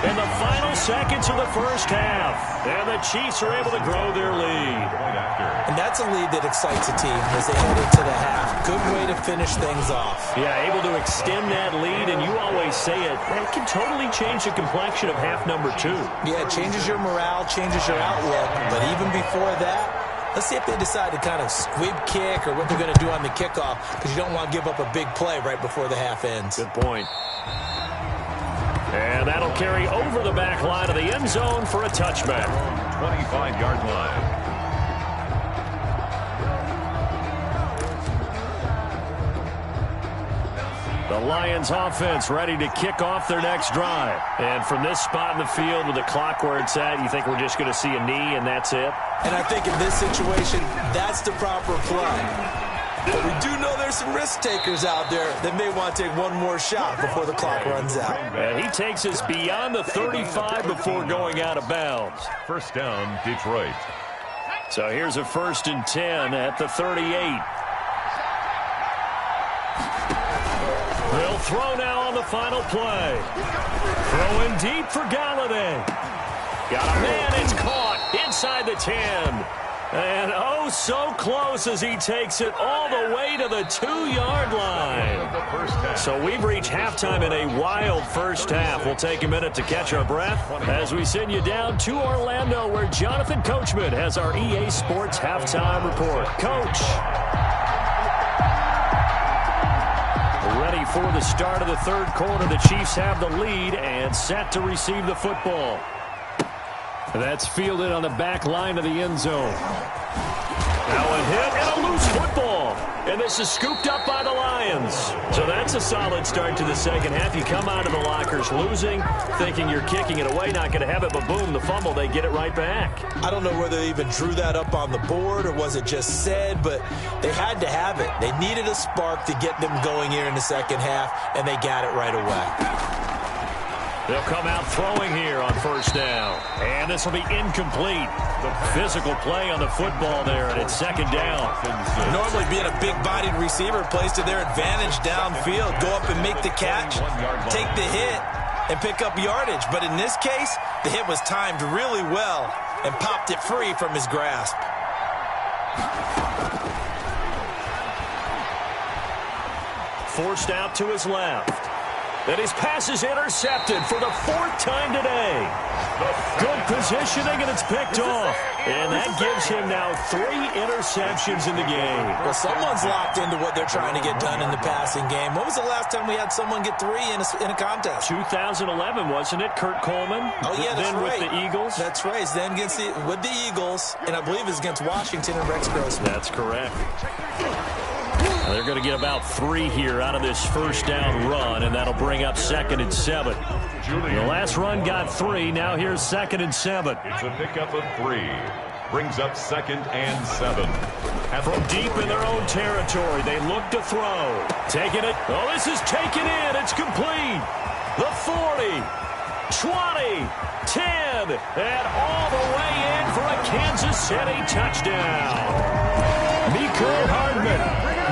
in the final seconds of the first half. And the Chiefs are able to grow their lead. And that's a lead that excites a team as they head into the half. Good way to finish things off. Yeah, able to extend that lead, and you always say it, that can totally change the complexion of half number 2. Yeah, it changes your morale, changes your outlook. But even before that, let's see if they decide to kind of squib kick or what they're going to do on the kickoff, because you don't want to give up a big play right before the half ends. Good point. And that'll carry over the back line of the end zone for a touchback. 25-yard line. The Lions offense ready to kick off their next drive. And from this spot in the field with the clock where it's at, you think we're just going to see a knee and that's it? And I think in this situation, that's the proper play. But we do know there's some risk takers out there that may want to take one more shot before the clock runs out. And he takes us beyond the 35 before going out of bounds. First down, Detroit. So here's a 1st and 10 at the 38. They'll throw now on the final play. Throwing deep for Galladay. Got a man, it's caught inside the 10. And oh, so close as he takes it all the way to the 2-yard line. So we've reached halftime in a wild first half. We'll take a minute to catch our breath as we send you down to Orlando, where Jonathan Coachman has our EA Sports halftime report. Coach. Ready for the start of the third quarter. The Chiefs have the lead and set to receive the football. That's fielded on the back line of the end zone. Now a hit and a loose football. And this is scooped up by the Lions. So that's a solid start to the second half. You come out of the lockers losing, thinking you're kicking it away, not going to have it, but boom, the fumble, they get it right back. I don't know whether they even drew that up on the board or was it just said, but they had to have it. They needed a spark to get them going here in the second half, and they got it right away. They'll come out throwing here on first down. And this will be incomplete. The physical play on the football there, and it's second down. Normally being a big-bodied receiver plays to their advantage downfield. Go up and make the catch, take the hit, and pick up yardage. But in this case, the hit was timed really well and popped it free from his grasp. Forced out to his left. And his pass is intercepted for the 4th time today. Good positioning, and it's picked off. And that gives him now 3 interceptions in the game. Well, someone's locked into what they're trying to get done in the passing game. When was the last time we had someone get 3 in a contest? 2011, wasn't it? Kurt Coleman. Oh, yeah, that's then right. With the Eagles. That's right. Then with the Eagles, and I believe it's against Washington and Rex Grossman. That's correct. They're going to get about 3 here out of this first down run, and that'll bring up 2nd and 7. The last run got 3. Now here's 2nd and 7. It's a pickup of 3. Brings up 2nd and 7. From deep in their own territory, they look to throw. Taking it. Oh, this is taken in. It's complete. The 40, 20, 10, and all the way in for a Kansas City touchdown. Mecole Hardman,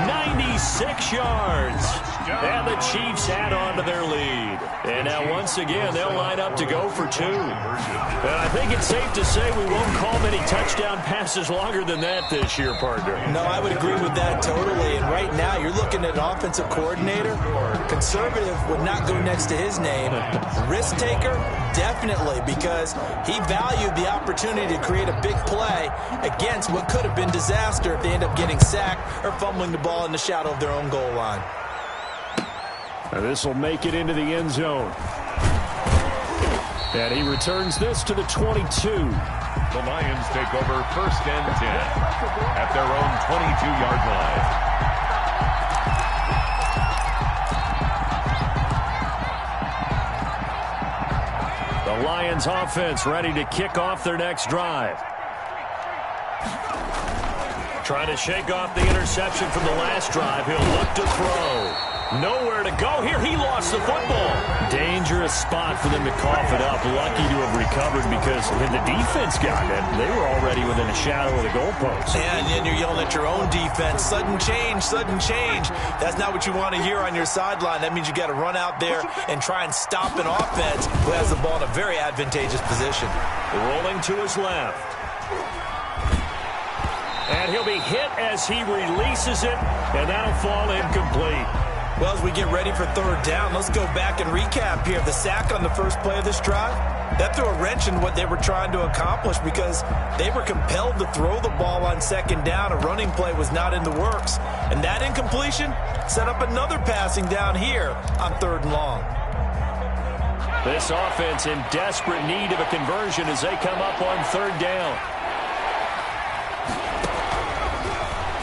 96 yards. And the Chiefs add on to their lead. And now once again, they'll line up to go for 2. And I think it's safe to say we won't call many touchdown passes longer than that this year, partner. No, I would agree with that totally. And right now, you're looking at an offensive coordinator. Conservative would not go next to his name. Risk taker, definitely, because he valued the opportunity to create a big play against what could have been disaster if they end up getting sacked or fumbling the ball in the shadow of their own goal line. This will make it into the end zone. And he returns this to the 22. The Lions take over 1st and 10 at their own 22-yard line. The Lions offense ready to kick off their next drive. Trying to shake off the interception from the last drive. He'll look to throw. Nowhere to go here. He lost the football. Dangerous spot for them to cough it up. Lucky to have recovered because when the defense got it, they were already within a shadow of the goalpost. And then you're yelling at your own defense. Sudden change, sudden change. That's not what you want to hear on your sideline. That means you got to run out there and try and stop an offense who has the ball in a very advantageous position. Rolling to his left. And he'll be hit as he releases it, and that'll fall incomplete. Well, as we get ready for third down, let's go back and recap here. The sack on the first play of this drive, that threw a wrench in what they were trying to accomplish because they were compelled to throw the ball on second down. A running play was not in the works. And that incompletion set up another passing down here on third and long. This offense in desperate need of a conversion as they come up on third down.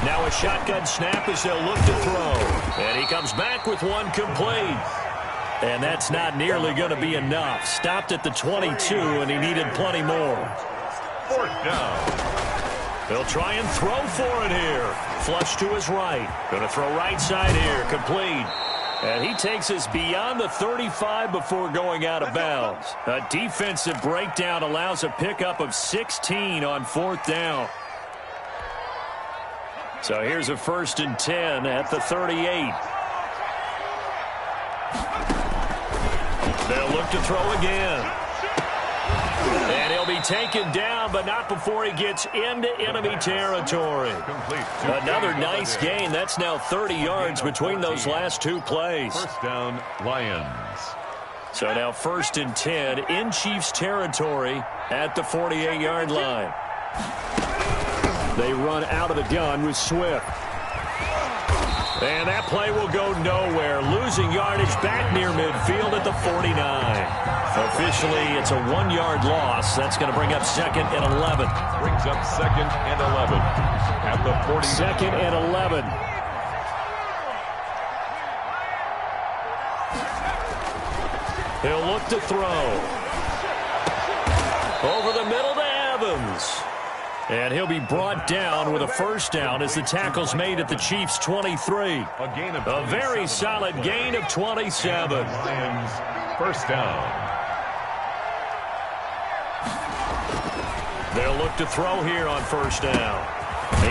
Now a shotgun snap as they'll look to throw. And he comes back with one complete. And that's not nearly going to be enough. Stopped at the 22, and he needed plenty more. Fourth down. He'll try and throw for it here. Flush to his right. Going to throw right side here. Complete. And he takes us beyond the 35 before going out of bounds. A defensive breakdown allows a pickup of 16 on fourth down. So here's a 1st and 10 at the 38. They'll look to throw again. And he'll be taken down, but not before he gets into enemy territory. Another nice gain. That's now 30 yards between those last two plays. First down, Lions. So now 1st and 10 in Chiefs territory at the 48-yard line. They run out of the gun with Swift. And that play will go nowhere. Losing yardage back near midfield at the 49. Officially, it's a 1-yard loss. That's going to bring up 2nd and 11. Brings up 2nd and 11 at the 40. 2nd and 11. He'll look to throw. Over the middle to Evans. And he'll be brought down with a first down as the tackle's made at the Chiefs' 23. A very solid gain of 27. Lions, first down. They'll look to throw here on first down.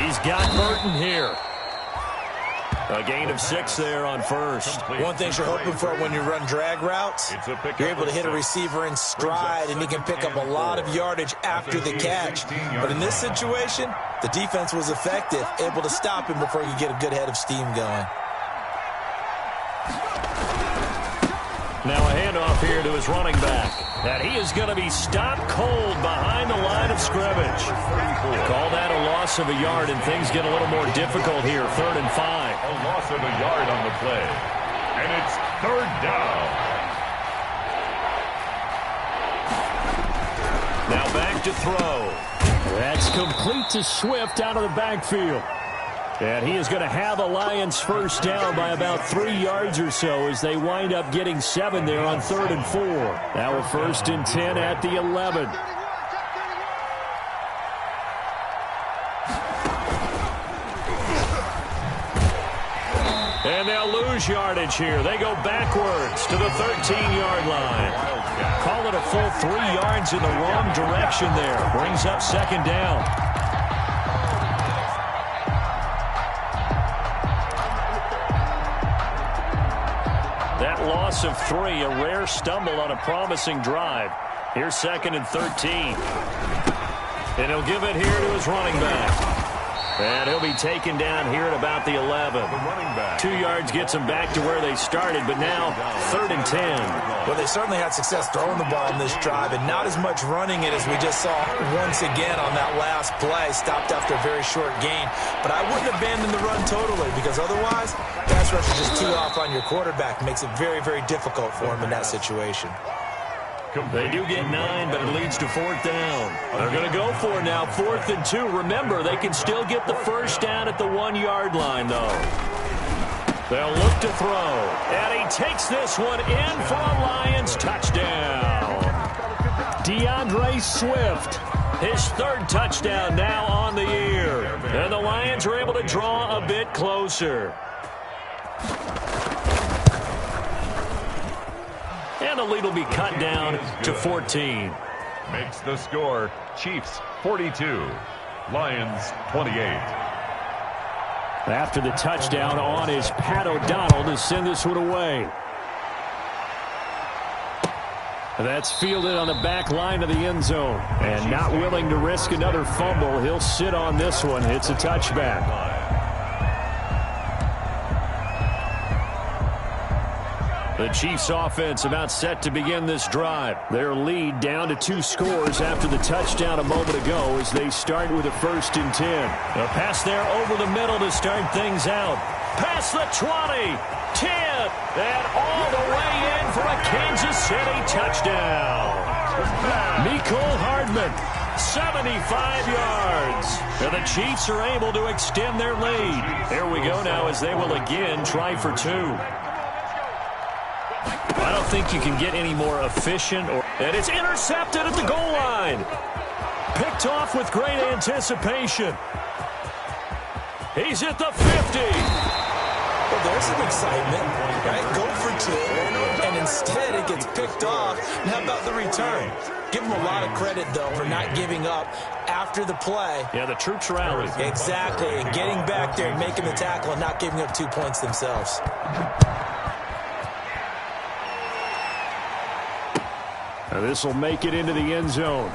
He's got Burton here. A gain of 6 there on first. One thing you're hoping for when you run drag routes, you're able to hit a receiver in stride, and he can pick up a lot of yardage after the catch. But in this situation, the defense was effective, able to stop him before he could get a good head of steam going. Now a handoff here to his running back. And he is going to be stopped cold behind the line of scrimmage. Call that a loss of a yard, and things get a little more difficult here. 3rd and 5. A loss of a yard on the play. And it's 3rd down. Now back to throw. That's complete to Swift out of the backfield. And he is going to have a Lions first down by about 3 yards or so as they wind up getting 7 there on 3rd and 4. Now a 1st and 10 at the 11. And they'll lose yardage here. They go backwards to the 13-yard line. Call it a full 3 yards in the wrong direction there. Brings up 2nd down. That loss of 3, a rare stumble on a promising drive. Here's 2nd and 13. And he'll give it here to his running back. And he'll be taken down here at about the 11. 2 yards gets them back to where they started, but now 3rd and 10. Well, they certainly had success throwing the ball in this drive, and not as much running it as we just saw once again on that last play. Stopped after a very short gain. But I wouldn't abandon the run totally, because otherwise, pass rush is just too off on your quarterback. It makes it very, very difficult for him in that situation. They do get 9, but it leads to 4th down. They're going to go for it now, 4th and 2. Remember, they can still get the first down at the 1-yard line, though. They'll look to throw. And he takes this one in for a Lions touchdown. DeAndre Swift His third touchdown now on the year. And the Lions are able to draw a bit closer. And the lead will be cut down to 14. Makes the score Chiefs 42, Lions 28. After the touchdown on is Pat O'Donnell to send this one away. That's fielded on the back line of the end zone. And not willing to risk another fumble, he'll sit on this one. It's a touchback. The Chiefs offense about set to begin this drive. Their lead down to 2 scores after the touchdown a moment ago as they start with a 1st and 10. A pass there over the middle to start things out. Past the 20, 10, and all the way in for a Kansas City touchdown. Mecole Hardman, 75 yards. And the Chiefs are able to extend their lead. Here we go now as they will again try for 2. I don't think you can get any more efficient. And it's intercepted at the goal line. Picked off with great anticipation. He's at the 50. Well, there's some excitement, right? Go for 2, and instead it gets picked off. And how about the return? Give him a lot of credit, though, for not giving up after the play. Yeah, the troops rallied. Exactly, and getting back there and making the tackle and not giving up 2 points themselves. Now this will make it into the end zone.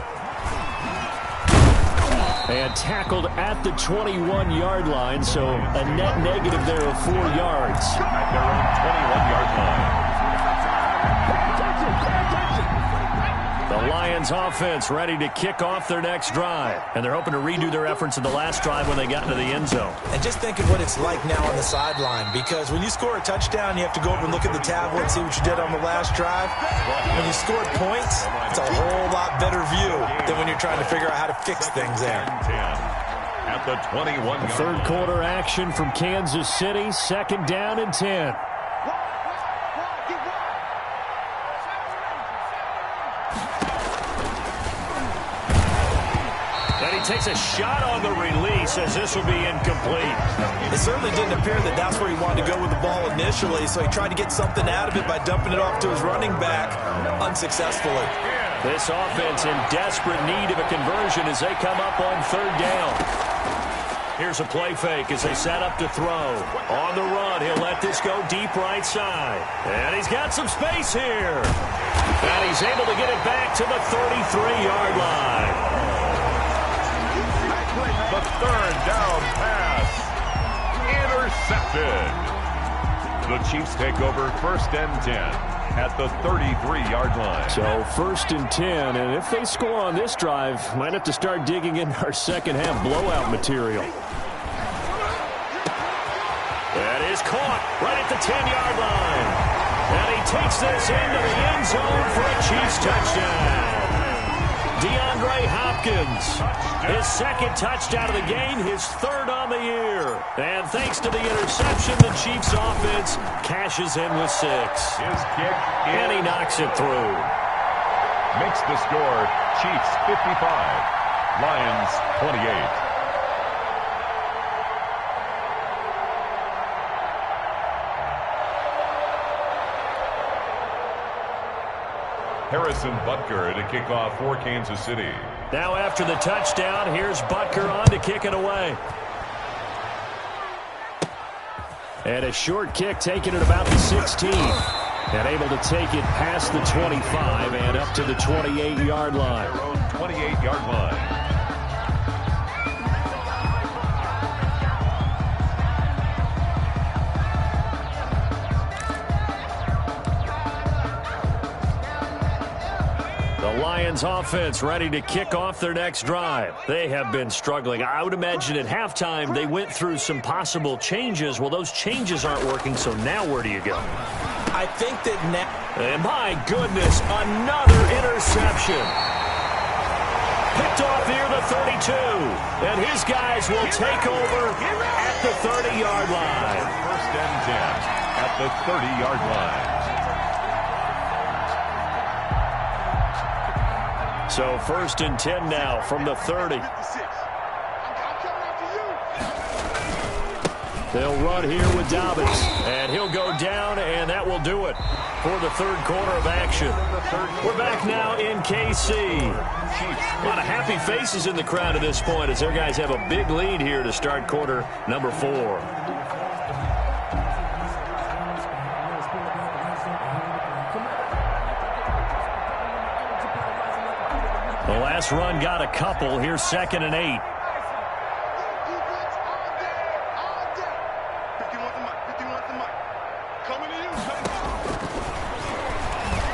And tackled at the 21-yard line, so a net negative there of 4 yards. At their own 21-yard line. The Lions offense ready to kick off their next drive. And they're hoping to redo their efforts in the last drive when they got into the end zone. And just think of what it's like now on the sideline, because when you score a touchdown, you have to go over and look at the tablet and see what you did on the last drive. When you scored points, it's a whole lot better view than when you're trying to figure out how to fix things there. At the 21. Third quarter action from Kansas City, 2nd down and 10. Takes a shot on the release as this will be incomplete. It certainly didn't appear that that's where he wanted to go with the ball initially, so he tried to get something out of it by dumping it off to his running back unsuccessfully. This offense in desperate need of a conversion as they come up on 3rd down. Here's a play fake as they set up to throw. On the run, he'll let this go deep right side. And he's got some space here. And he's able to get it back to the 33-yard line. The 3rd down pass. Intercepted. The Chiefs take over 1st and 10 at the 33-yard line. So 1st and 10, and if they score on this drive, might have to start digging in our second-half blowout material. That is caught right at the 10-yard line. And he takes this into the end zone for a Chiefs touchdown. DeAndre Hopkins, his 2nd touchdown of the game, his 3rd on the year. And thanks to the interception, the Chiefs offense cashes in with 6. His kick and he knocks it through. Makes the score Chiefs 55, Lions 28. Harrison Butker to kick off for Kansas City. Now after the touchdown, here's Butker on to kick it away. And a short kick taken at about the 16. And able to take it past the 25 and up to the 28-yard line. 28-yard line. Lions offense ready to kick off their next drive. They have been struggling. I would imagine at halftime they went through some possible changes. Well, those changes aren't working, so now where do you go? I think that now... And my goodness, another interception. Picked off near the 32. And his guys will take over at the 30-yard line. 1st and 10 at the 30-yard line. So 1st and 10 now from the 30. They'll run here with Dobbins, and he'll go down, and that will do it for the 3rd quarter of action. We're back now in KC. A lot of happy faces in the crowd at this point as their guys have a big lead here to start quarter number 4. The last run got a couple. Here's 2nd and 8.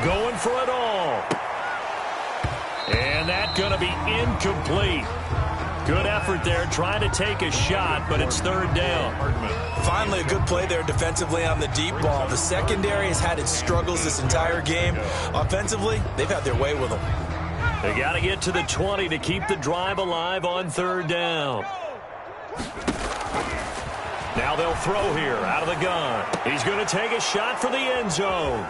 Going for it all. And that's going to be incomplete. Good effort there, trying to take a shot, but it's 3rd down. Finally, a good play there defensively on the deep ball. The secondary has had its struggles this entire game. Offensively, they've had their way with them. They got to get to the 20 to keep the drive alive on 3rd down. Now they'll throw here out of the gun. He's going to take a shot for the end zone.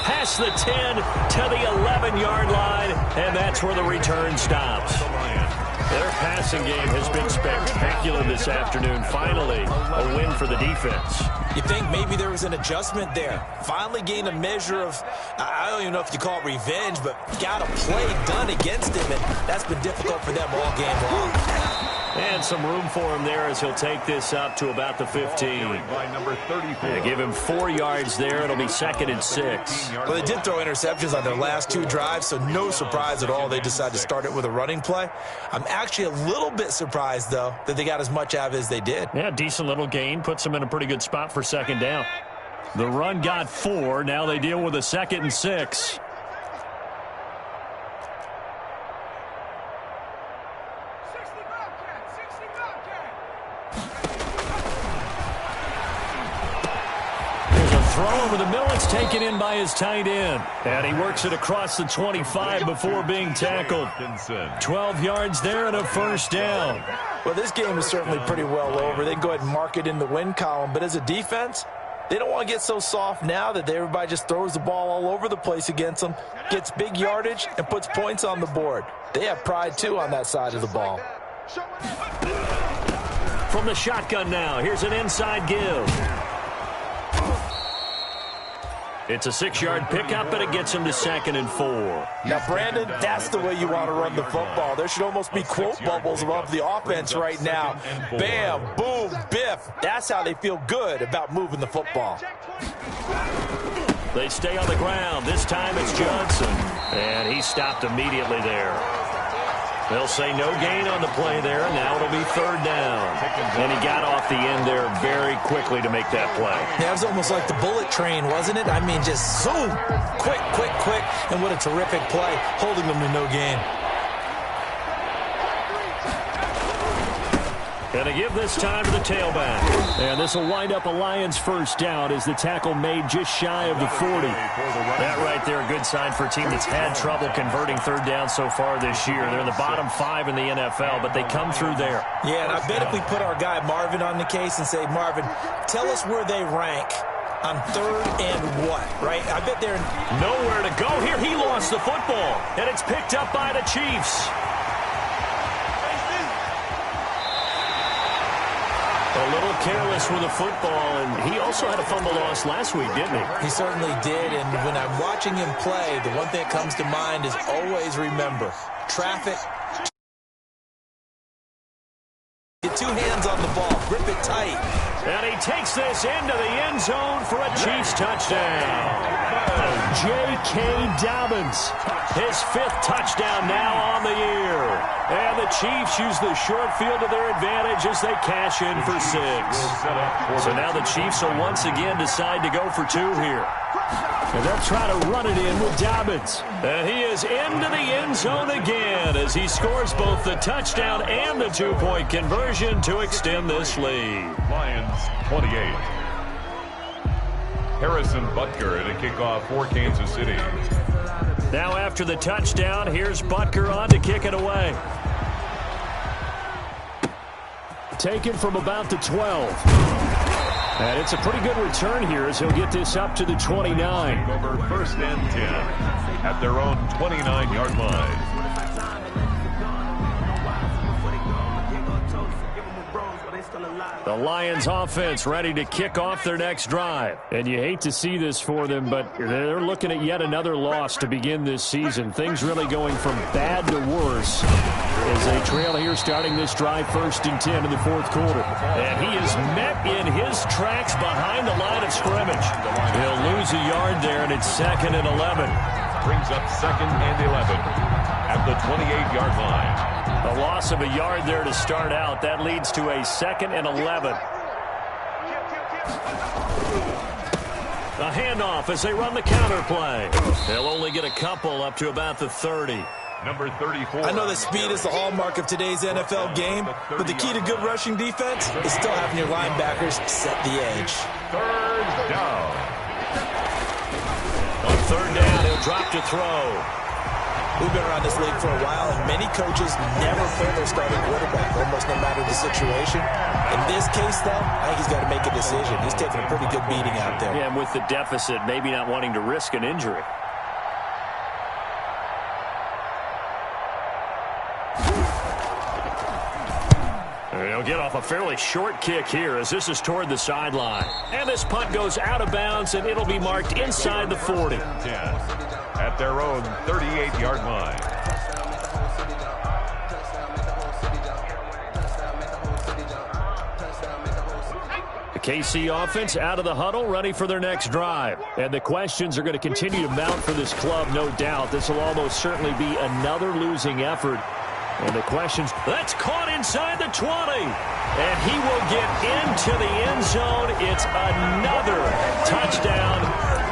Past the 10 to the 11-yard line, and that's where the return stops. Their passing game has been spectacular this afternoon. Finally, a win for the defense. You think maybe there was an adjustment there. Finally gained a measure of, I don't even know if you call it revenge, but got a play done against him, and that's been difficult for them all game long. And some room for him there as he'll take this up to about the 15. Yeah, give him 4 yards there. It'll be 2nd and 6. Well, they did throw interceptions on their last 2 drives, so no surprise at all they decided to start it with a running play. I'm actually a little bit surprised, though, that they got as much out of it as they did. Yeah, decent little gain. Puts them in a pretty good spot for 2nd down. The run got 4. Now they deal with a 2nd and 6. Throw over the middle. It's taken in by his tight end. And he works it across the 25 before being tackled. 12 yards there and a 1st down. Well, this game is certainly pretty well over. They can go ahead and mark it in the win column. But as a defense, they don't want to get so soft now that everybody just throws the ball all over the place against them, gets big yardage, and puts points on the board. They have pride, too, on that side of the ball. From the shotgun now, here's an inside give. It's a 6-yard pickup, and it gets him to 2nd and 4. Now, Brandon, that's the way you want to run the football. There should almost be quote bubbles above the offense right now. Bam, boom, biff. That's how they feel good about moving the football. They stay on the ground. This time it's Johnson, and he stopped immediately there. They'll say no gain on the play there, and now it'll be 3rd down. And he got off the end there very quickly to make that play. Yeah, it was almost like the bullet train, wasn't it? I mean, just zoom, quick, quick, quick, and what a terrific play, holding them to no gain. And they give this time to the tailback. And this will wind up a Lions 1st down as the tackle made just shy of the 40. That right there, a good sign for a team that's had trouble converting 3rd down so far this year. They're in the bottom 5 in the NFL, but they come through there. Yeah, and I bet if we put our guy Marvin on the case and say, Marvin, tell us where they rank on 3rd and what, right? I bet they're nowhere to go here. He lost the football, and it's picked up by the Chiefs. A little careless with the football, and he also had a fumble loss last week, didn't he? He certainly did, and when I'm watching him play, the one thing that comes to mind is always remember, traffic. Get 2 hands on the ball, grip it tight. And he takes this into the end zone for a Chiefs touchdown. J.K. Dobbins, his 5th touchdown now on the year. And the Chiefs use the short field to their advantage as they cash in for 6. So now the Chiefs will once again decide to go for 2 here. And they'll try to run it in with Dobbins. And he is into the end zone again as he scores both the touchdown and the 2-point conversion to extend this lead. Lions 28. Harrison Butker at a kickoff for Kansas City. Now after the touchdown, here's Butker on to kick it away. Taken from about the 12. And it's a pretty good return here as he'll get this up to the 29. Over 1st and 10. at their own 29-yard line. The Lions offense ready to kick off their next drive. And you hate to see this for them, but they're looking at yet another loss to begin this season. Things really going from bad to worse as they trail here starting this drive 1st and 10 in the 4th quarter. And he is met in his tracks behind the line of scrimmage. He'll lose a yard there, and it's 2nd and 11. Brings up 2nd and 11 at the 28-yard line. A loss of a yard there to start out. That leads to a 2nd and 11. A handoff as they run the counter play. They'll only get a couple up to about the 30. Number 34. I know that speed is the hallmark of today's NFL game, but the key to good rushing defense is still having your linebackers set the edge. 3rd down. On 3rd down, he'll drop to throw. We've been around this league for a while, and many coaches never play their starting quarterback, almost no matter the situation. In this case, though, I think he's got to make a decision. He's taking a pretty good beating out there. Yeah, and with the deficit, maybe not wanting to risk an injury. He'll get off a fairly short kick here as this is toward the sideline. And this punt goes out of bounds, and it'll be marked inside the 40. 10. At their own 38-yard line. The KC offense out of the huddle, ready for their next drive. And the questions are going to continue to mount for this club, no doubt. This will almost certainly be another losing effort. And the questions, that's caught inside the 20. And he will get into the end zone. It's another touchdown.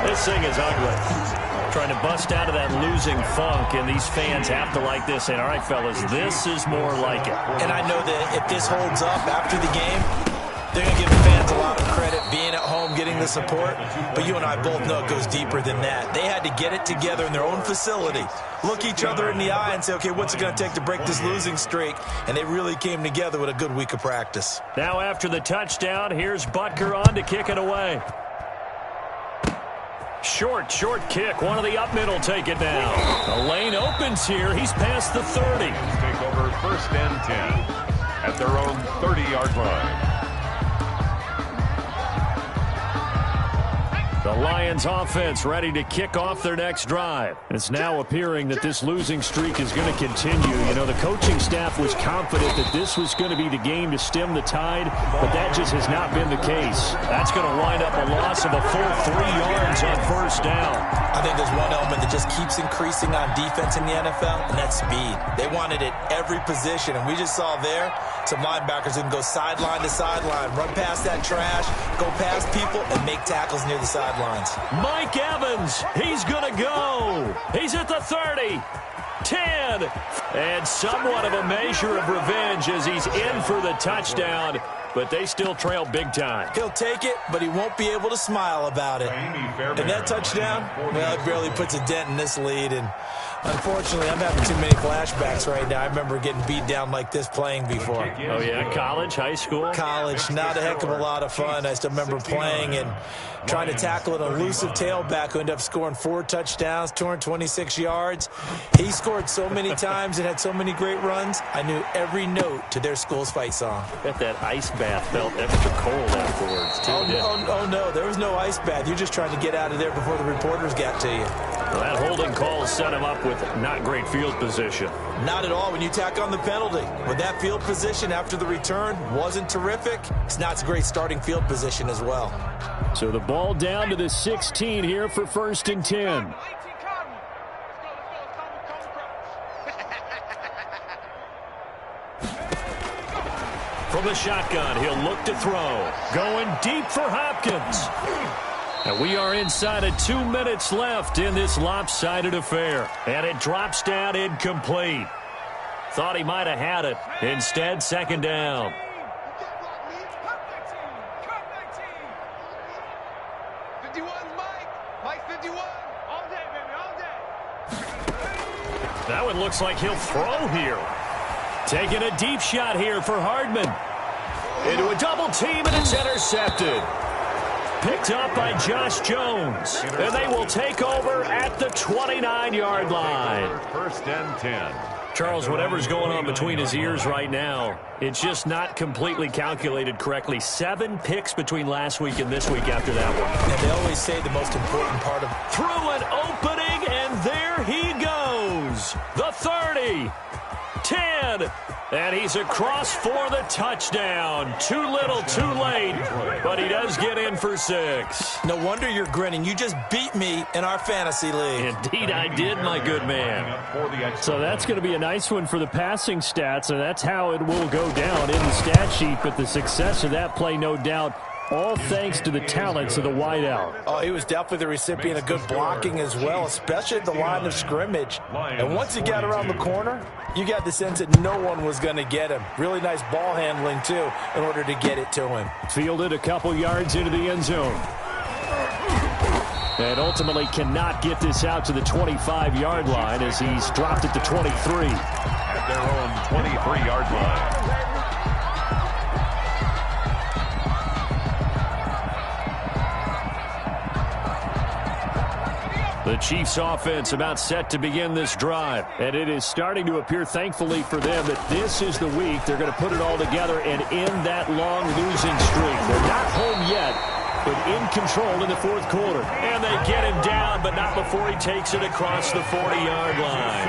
This thing is ugly. Trying to bust out of that losing funk, and these fans have to like this. And all right, fellas, this is more like it. And I know that if this holds up after the game, they're going to give the fans a lot of credit being at home, getting the support. But you and I both know it goes deeper than that. They had to get it together in their own facility, look each other in the eye and say, okay, what's it going to take to break this losing streak? And they really came together with a good week of practice. Now after the touchdown, here's Butker on to kick it away. Short kick. One of the up middle take it down. The lane opens here. He's past the 30. Take over 1st and 10 at their own 30-yard line. The Lions offense ready to kick off their next drive. It's now appearing that this losing streak is going to continue. You know, the coaching staff was confident that this was going to be the game to stem the tide, but that just has not been the case. That's going to wind up a loss of a full 3 yards on 1st down. I think there's one element that just keeps increasing on defense in the NFL, and that's speed. They wanted it every position, and we just saw there some linebackers who can go sideline to sideline, run past that trash, go past people, and make tackles near the sidelines. Mike Evans, he's going to go. He's at the 30, 10, and somewhat of a measure of revenge as he's in for the touchdown, but they still trail big time. He'll take it, but he won't be able to smile about it. And that touchdown, well, it barely puts a dent in this lead, and unfortunately, I'm having too many flashbacks right now. I remember getting beat down like this playing before. Oh, yeah? College, high school? College, not a heck of a lot of fun. I still remember playing and trying to tackle an elusive tailback who ended up scoring 4 touchdowns, 226 yards. He scored so many times and had so many great runs, I knew every note to their school's fight song. Bet that ice bath felt extra cold afterwards, too. Oh, no, there was no ice bath. You're just trying to get out of there before the reporters got to you. Well, that holding call set him up with not great field position. Not at all when you tack on the penalty. But that field position after the return wasn't terrific. It's not a great starting field position as well. So the ball down to the 16 here for 1st and 10. From the shotgun, he'll look to throw. Going deep for Hopkins. And we are inside of 2 minutes left in this lopsided affair. And it drops down incomplete. Thought he might have had it. Instead, 2nd down. That one looks like he'll throw here. Taking a deep shot here for Hardman. Into a double team, and it's intercepted. picked up by Josh Jones. And they will take over at the 29-yard line. First and 10. Charles, whatever's going on between his ears right now, it's just not completely calculated correctly. 7 picks between last week and this week after that one. And they always say the most important part of... Through an opening, and there he goes. The 30, 10, and he's across for the touchdown. Too little, too late, but he does get in for 6. No wonder you're grinning. You just beat me in our fantasy league. Indeed, I did, my good man. So that's going to be a nice one for the passing stats, and that's how it will go down in the stat sheet. But the success of that play, no doubt, all thanks to the talents of the wideout. Oh, he was definitely the recipient of good blocking as well, especially at the line of scrimmage. And once he got around the corner, you got the sense that no one was going to get him. Really nice ball handling, too, in order to get it to him. Fielded a couple yards into the end zone. And ultimately cannot get this out to the 25-yard line as he's dropped at the 23. At their own 23-yard line. The Chiefs offense about set to begin this drive. And it is starting to appear, thankfully for them, that this is the week they're going to put it all together and end that long losing streak. They're not home yet, but in control in the fourth quarter. And they get him down, but not before he takes it across the 40-yard line.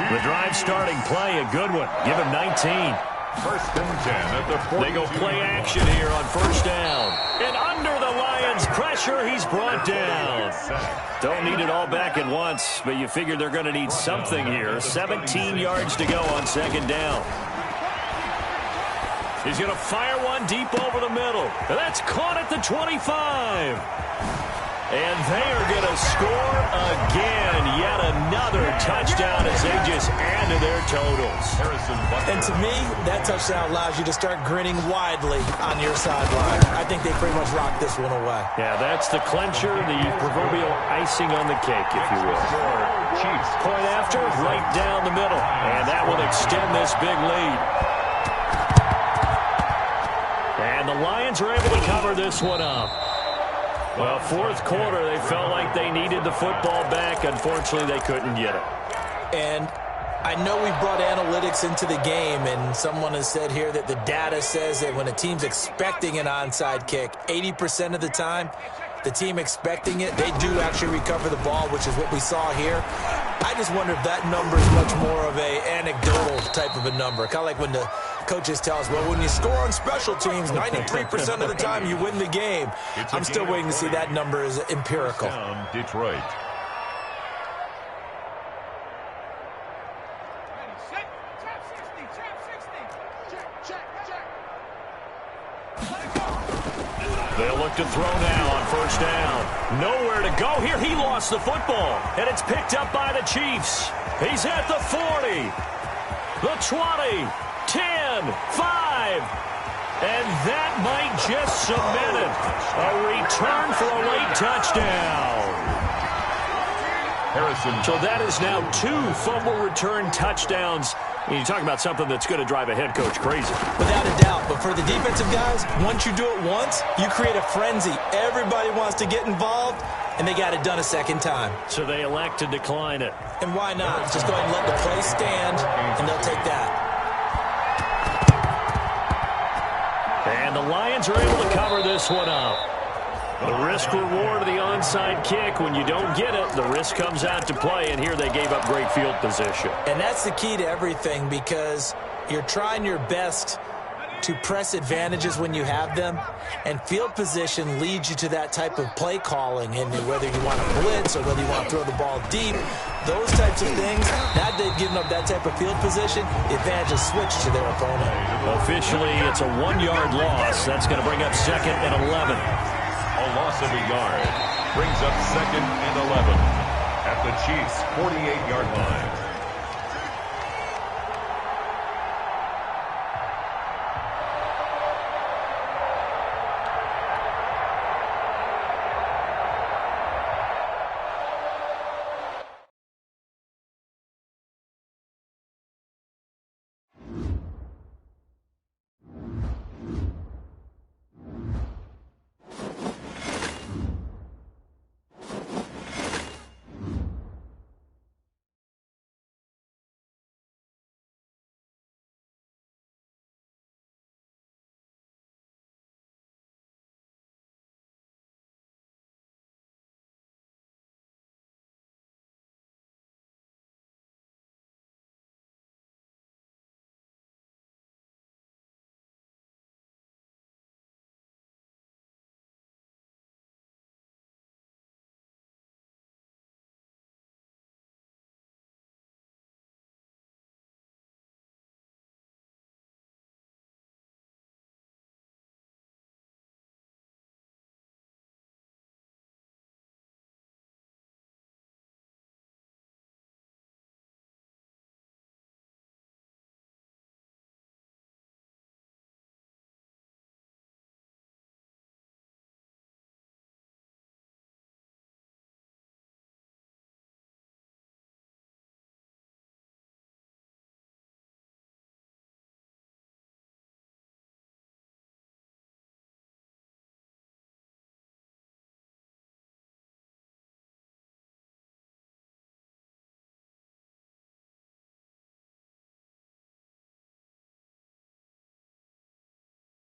The drive starting play, a good one. Give him 19. First and 10 at the 40. They go play action here on first down. And under the Lions' pressure, he's brought down. Don't need it all back at once, but you figure they're going to need something here. 17 yards to go on second down. He's going to fire one deep over the middle. And that's caught at the 25. And they are going to score again. Yet another touchdown as they just add to their totals. And to me, that touchdown allows you to start grinning widely on your sideline. I think they pretty much locked this one away. Yeah, that's the clincher, the proverbial icing on the cake, if you will. Chiefs. Point after, right down the middle. And that will extend this big lead. And the Lions are able to cover this one up. Well, fourth quarter, they felt like they needed the football back. Unfortunately, they couldn't get it. And I know we brought analytics into the game, and someone has said here that the data says that when a team's expecting an onside kick, 80% of the time, the team expecting it, they do actually recover the ball, which is what we saw here. I just wonder if that number is much more of a anecdotal type of a number. Kind of like when the coaches tell us, well, when you score on special teams, 93% of the time you win the game. I'm still waiting to see that number is empirical. Detroit. They'll look to throw now on first down. Nowhere to go here. He lost the football, and it's picked up by the Chiefs. He's at the 40, the 20, 10, 5, and that might just cement it. A return for a late touchdown. Harrison. So that is now 2 fumble return touchdowns. You talk about something that's going to drive a head coach crazy. Without a doubt. But for the defensive guys, once you do it once, you create a frenzy. Everybody wants to get involved, and they got it done a second time. So they elect to decline it. And why not? Just go ahead and let the play stand, and they'll take that. And the Lions are able to cover this one up. The risk-reward of the onside kick, when you don't get it, the risk comes out to play, and here they gave up great field position. And that's the key to everything, because you're trying your best to press advantages when you have them, and field position leads you to that type of play calling, and whether you want to blitz or whether you want to throw the ball deep, those types of things, now that they've given up that type of field position, the advantage is switched to their opponent. Officially, it's a 1-yard loss. That's going to bring up second and 11. A loss of a yard brings up second and 11 at the Chiefs' 48-yard line.